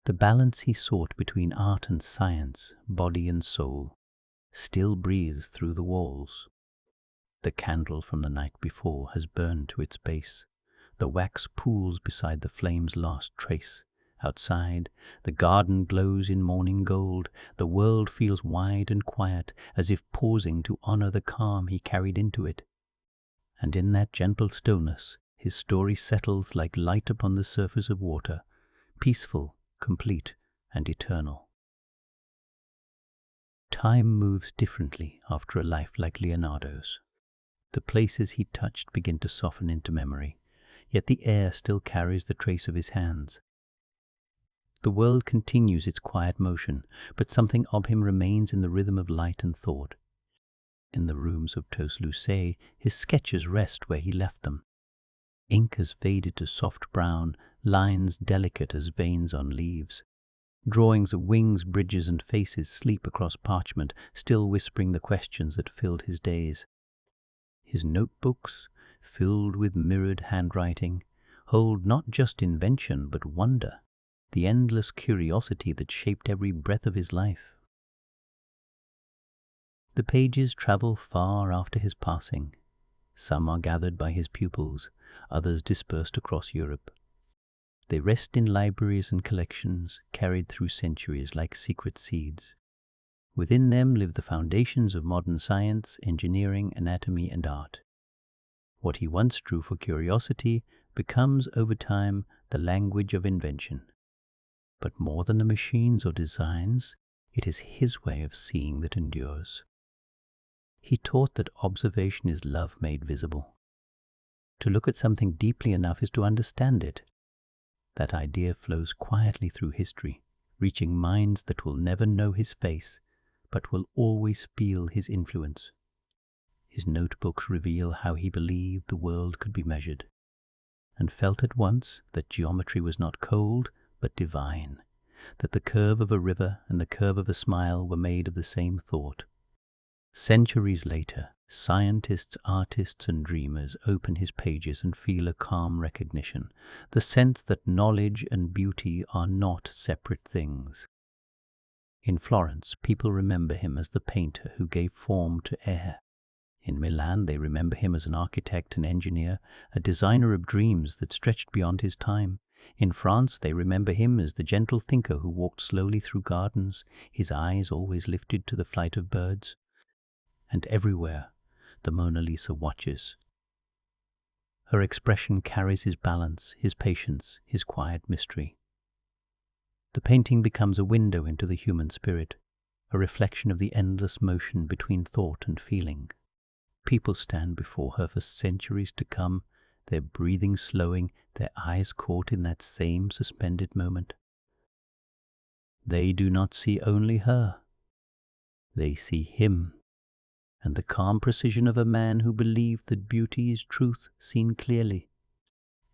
The balance he sought between art and science, body and soul, still breathes through the walls. The candle from the night before has burned to its base. The wax pools beside the flame's last trace. Outside, the garden glows in morning gold. The world feels wide and quiet, as if pausing to honor the calm he carried into it. And in that gentle stillness, his story settles like light upon the surface of water, peaceful, complete, and eternal. Time moves differently after a life like Leonardo's. The places he touched begin to soften into memory, yet the air still carries the trace of his hands. The world continues its quiet motion, but something of him remains in the rhythm of light and thought. In the rooms of Toulouse, his sketches rest where he left them. Ink has faded to soft brown, lines delicate as veins on leaves. Drawings of wings, bridges, and faces sleep across parchment, still whispering the questions that filled his days. His notebooks, filled with mirrored handwriting, hold not just invention but wonder, the endless curiosity that shaped every breath of his life. The pages travel far after his passing. Some are gathered by his pupils, others dispersed across Europe. They rest in libraries and collections, carried through centuries like secret seeds. Within them live the foundations of modern science, engineering, anatomy, and art. What he once drew for curiosity becomes, over time, the language of invention. But more than the machines or designs, it is his way of seeing that endures. He taught that observation is love made visible. To look at something deeply enough is to understand it. That idea flows quietly through history, reaching minds that will never know his face, but will always feel his influence. His notebooks reveal how he believed the world could be measured, and felt at once that geometry was not cold, but divine, that the curve of a river and the curve of a smile were made of the same thought. Centuries later, scientists, artists, and dreamers open his pages and feel a calm recognition, the sense that knowledge and beauty are not separate things. In Florence, people remember him as the painter who gave form to air. In Milan, they remember him as an architect and engineer, a designer of dreams that stretched beyond his time. In France, they remember him as the gentle thinker who walked slowly through gardens, his eyes always lifted to the flight of birds. And everywhere, the Mona Lisa watches. Her expression carries his balance, his patience, his quiet mystery. The painting becomes a window into the human spirit, a reflection of the endless motion between thought and feeling. People stand before her for centuries to come, their breathing slowing, their eyes caught in that same suspended moment. They do not see only her. They see him, and the calm precision of a man who believed that beauty is truth seen clearly.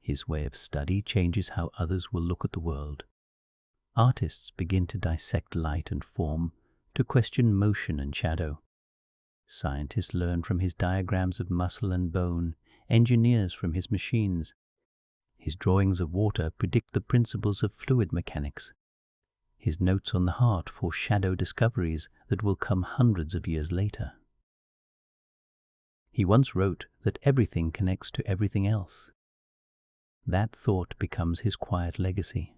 His way of study changes how others will look at the world. Artists begin to dissect light and form, to question motion and shadow. Scientists learn from his diagrams of muscle and bone, engineers from his machines. His drawings of water predict the principles of fluid mechanics. His notes on the heart foreshadow discoveries that will come hundreds of years later. He once wrote that everything connects to everything else. That thought becomes his quiet legacy.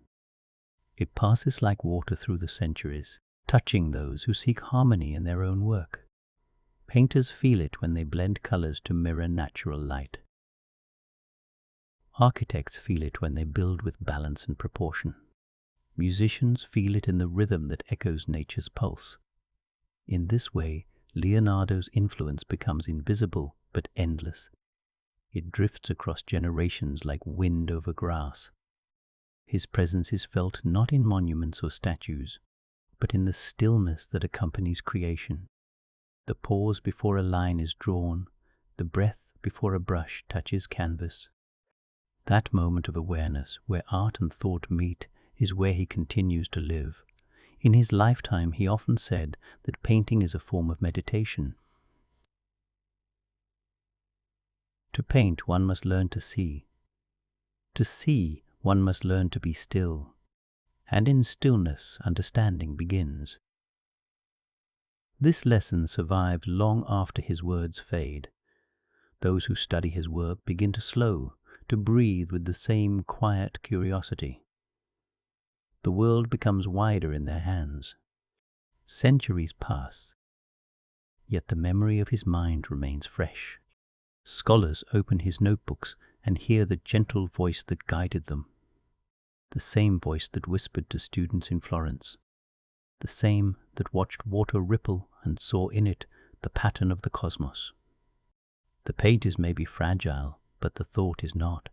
It passes like water through the centuries, touching those who seek harmony in their own work. Painters feel it when they blend colors to mirror natural light. Architects feel it when they build with balance and proportion. Musicians feel it in the rhythm that echoes nature's pulse. In this way, Leonardo's influence becomes invisible but endless. It drifts across generations like wind over grass. His presence is felt not in monuments or statues, but in the stillness that accompanies creation. The pause before a line is drawn, the breath before a brush touches canvas. That moment of awareness, where art and thought meet, is where he continues to live. In his lifetime, he often said that painting is a form of meditation. To paint, one must learn to see. To see, one must learn to be still. And in stillness, understanding begins. This lesson survives long after his words fade. Those who study his work begin to slow, to breathe with the same quiet curiosity. The world becomes wider in their hands. Centuries pass, yet the memory of his mind remains fresh. Scholars open his notebooks and hear the gentle voice that guided them. The same voice that whispered to students in Florence. The same that watched water ripple and saw in it the pattern of the cosmos. The pages may be fragile, but the thought is not.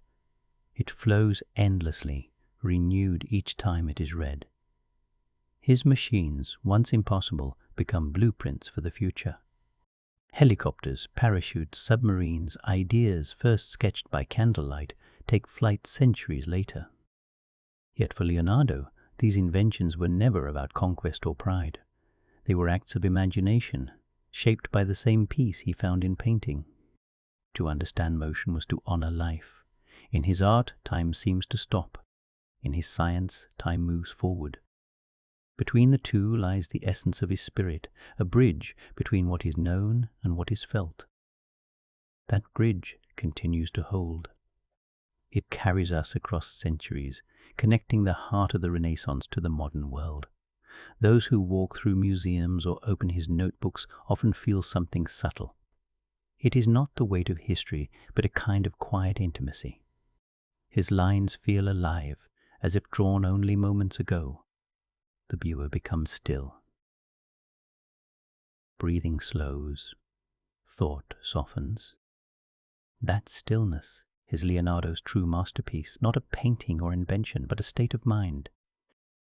It flows endlessly, renewed each time it is read. His machines, once impossible, become blueprints for the future. Helicopters, parachutes, submarines, ideas first sketched by candlelight, take flight centuries later. Yet for Leonardo, these inventions were never about conquest or pride. They were acts of imagination, shaped by the same peace he found in painting. To understand motion was to honor life. In his art, time seems to stop. In his science, time moves forward. Between the two lies the essence of his spirit, a bridge between what is known and what is felt. That bridge continues to hold. It carries us across centuries, connecting the heart of the Renaissance to the modern world. Those who walk through museums or open his notebooks often feel something subtle. It is not the weight of history, but a kind of quiet intimacy. His lines feel alive, as if drawn only moments ago. The viewer becomes still. Breathing slows. Thought softens. That stillness is Leonardo's true masterpiece, not a painting or invention, but a state of mind.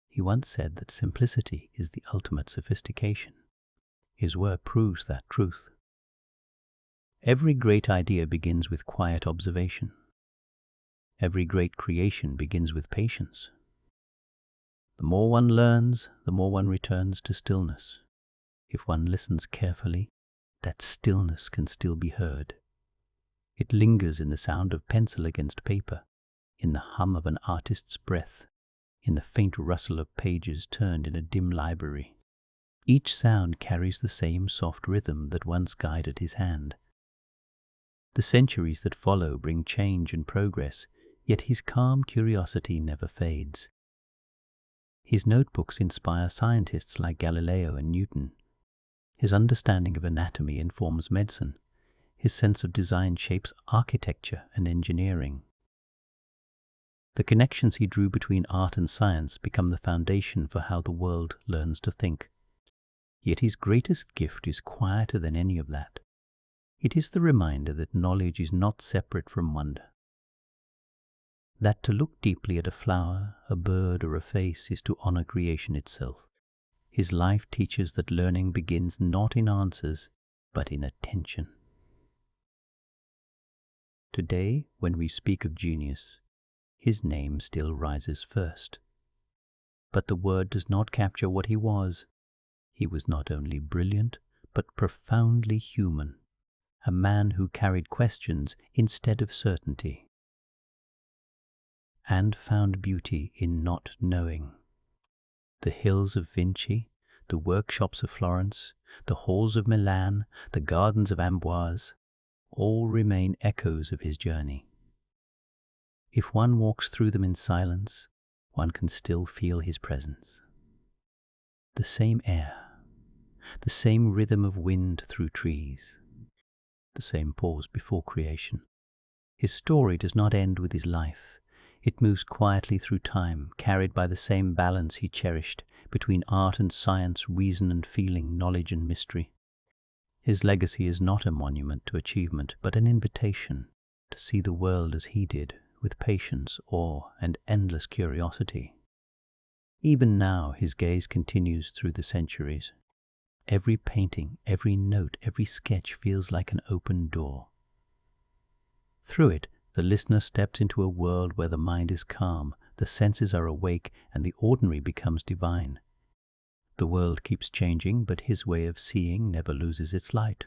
He once said that simplicity is the ultimate sophistication. His work proves that truth. Every great idea begins with quiet observation. Every great creation begins with patience. The more one learns, the more one returns to stillness. If one listens carefully, that stillness can still be heard. It lingers in the sound of pencil against paper, in the hum of an artist's breath, in the faint rustle of pages turned in a dim library. Each sound carries the same soft rhythm that once guided his hand. The centuries that follow bring change and progress, yet his calm curiosity never fades. His notebooks inspire scientists like Galileo and Newton. His understanding of anatomy informs medicine. His sense of design shapes architecture and engineering. The connections he drew between art and science become the foundation for how the world learns to think. Yet his greatest gift is quieter than any of that. It is the reminder that knowledge is not separate from wonder. That to look deeply at a flower, a bird, or a face is to honor creation itself. His life teaches that learning begins not in answers, but in attention. Today, when we speak of genius, his name still rises first. But the word does not capture what he was. He was not only brilliant, but profoundly human, a man who carried questions instead of certainty, and found beauty in not knowing. The hills of Vinci, the workshops of Florence, the halls of Milan, the gardens of Amboise, all remain echoes of his journey. If one walks through them in silence, one can still feel his presence. The same air, the same rhythm of wind through trees, the same pause before creation. His story does not end with his life. It moves quietly through time, carried by the same balance he cherished between art and science, reason and feeling, knowledge and mystery. His legacy is not a monument to achievement, but an invitation to see the world as he did, with patience, awe, and endless curiosity. Even now his gaze continues through the centuries. Every painting, every note, every sketch feels like an open door. Through it, the listener steps into a world where the mind is calm, the senses are awake, and the ordinary becomes divine. The world keeps changing, but his way of seeing never loses its light.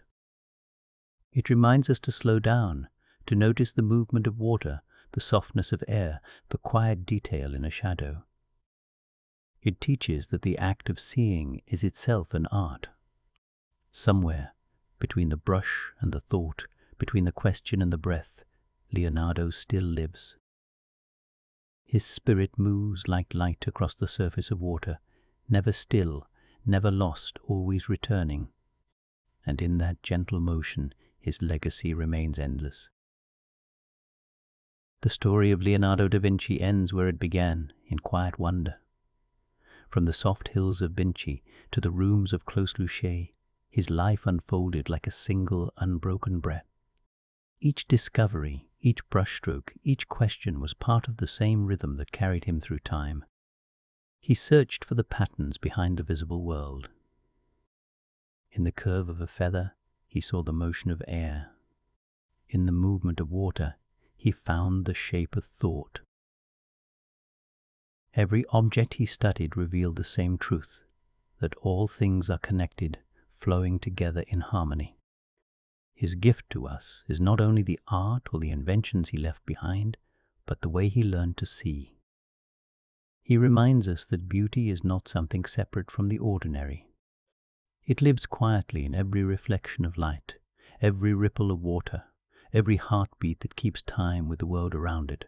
It reminds us to slow down, to notice the movement of water, the softness of air, the quiet detail in a shadow. It teaches that the act of seeing is itself an art. Somewhere, between the brush and the thought, between the question and the breath, Leonardo still lives. His spirit moves like light across the surface of water, never still, never lost, always returning. And in that gentle motion, his legacy remains endless. The story of Leonardo da Vinci ends where it began, in quiet wonder. From the soft hills of Vinci to the rooms of Clos Lucé, his life unfolded like a single unbroken breath. Each discovery, each brushstroke, each question was part of the same rhythm that carried him through time. He searched for the patterns behind the visible world. In the curve of a feather, he saw the motion of air. In the movement of water, he found the shape of thought. Every object he studied revealed the same truth, that all things are connected, flowing together in harmony. His gift to us is not only the art or the inventions he left behind, but the way he learned to see. He reminds us that beauty is not something separate from the ordinary. It lives quietly in every reflection of light, every ripple of water, every heartbeat that keeps time with the world around it.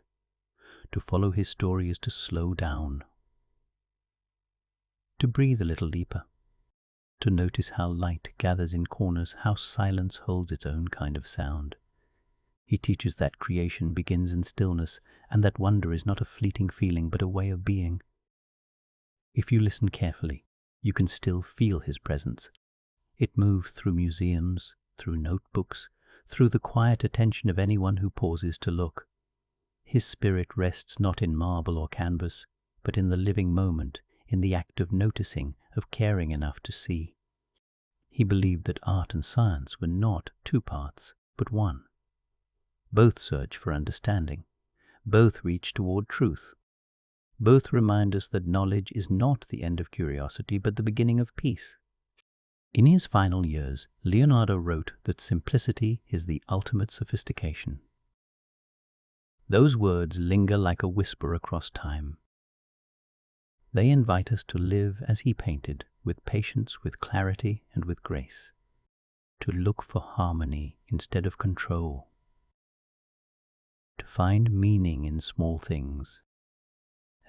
To follow his story is to slow down, to breathe a little deeper, to notice how light gathers in corners, how silence holds its own kind of sound. He teaches that creation begins in stillness, and that wonder is not a fleeting feeling but a way of being. If you listen carefully, you can still feel his presence. It moves through museums, through notebooks, through the quiet attention of anyone who pauses to look. His spirit rests not in marble or canvas, but in the living moment, in the act of noticing, of caring enough to see. He believed that art and science were not two paths, but one. Both search for understanding. Both reach toward truth. Both remind us that knowledge is not the end of curiosity, but the beginning of peace. In his final years, Leonardo wrote that simplicity is the ultimate sophistication. Those words linger like a whisper across time. They invite us to live as he painted, with patience, with clarity, and with grace. To look for harmony instead of control. To find meaning in small things.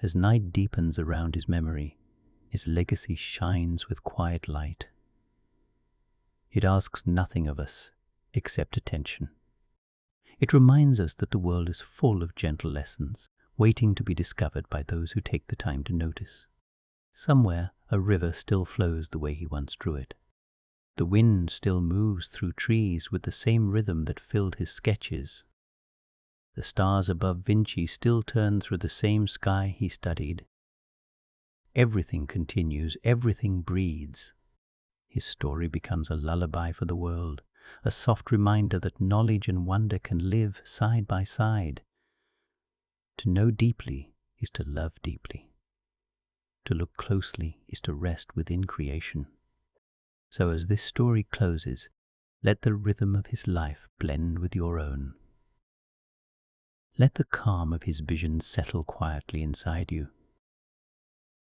As night deepens around his memory, his legacy shines with quiet light. It asks nothing of us except attention. It reminds us that the world is full of gentle lessons, waiting to be discovered by those who take the time to notice. Somewhere a river still flows the way he once drew it. The wind still moves through trees with the same rhythm that filled his sketches. The stars above Vinci still turn through the same sky he studied. Everything continues, everything breathes. His story becomes a lullaby for the world, a soft reminder that knowledge and wonder can live side by side. To know deeply is to love deeply. To look closely is to rest within creation. So as this story closes, let the rhythm of his life blend with your own. Let the calm of his vision settle quietly inside you.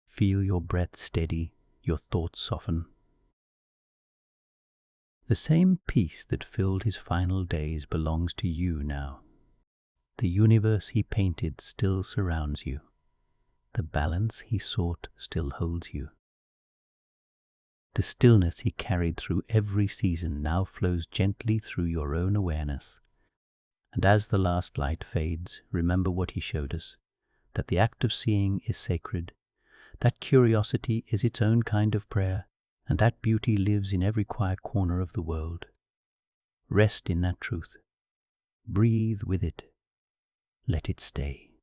Feel your breath steady, your thoughts soften. The same peace that filled his final days belongs to you now. The universe he painted still surrounds you. The balance he sought still holds you. The stillness he carried through every season now flows gently through your own awareness. And as the last light fades, remember what he showed us, that the act of seeing is sacred, that curiosity is its own kind of prayer, and that beauty lives in every quiet corner of the world. Rest in that truth. Breathe with it. Let it stay.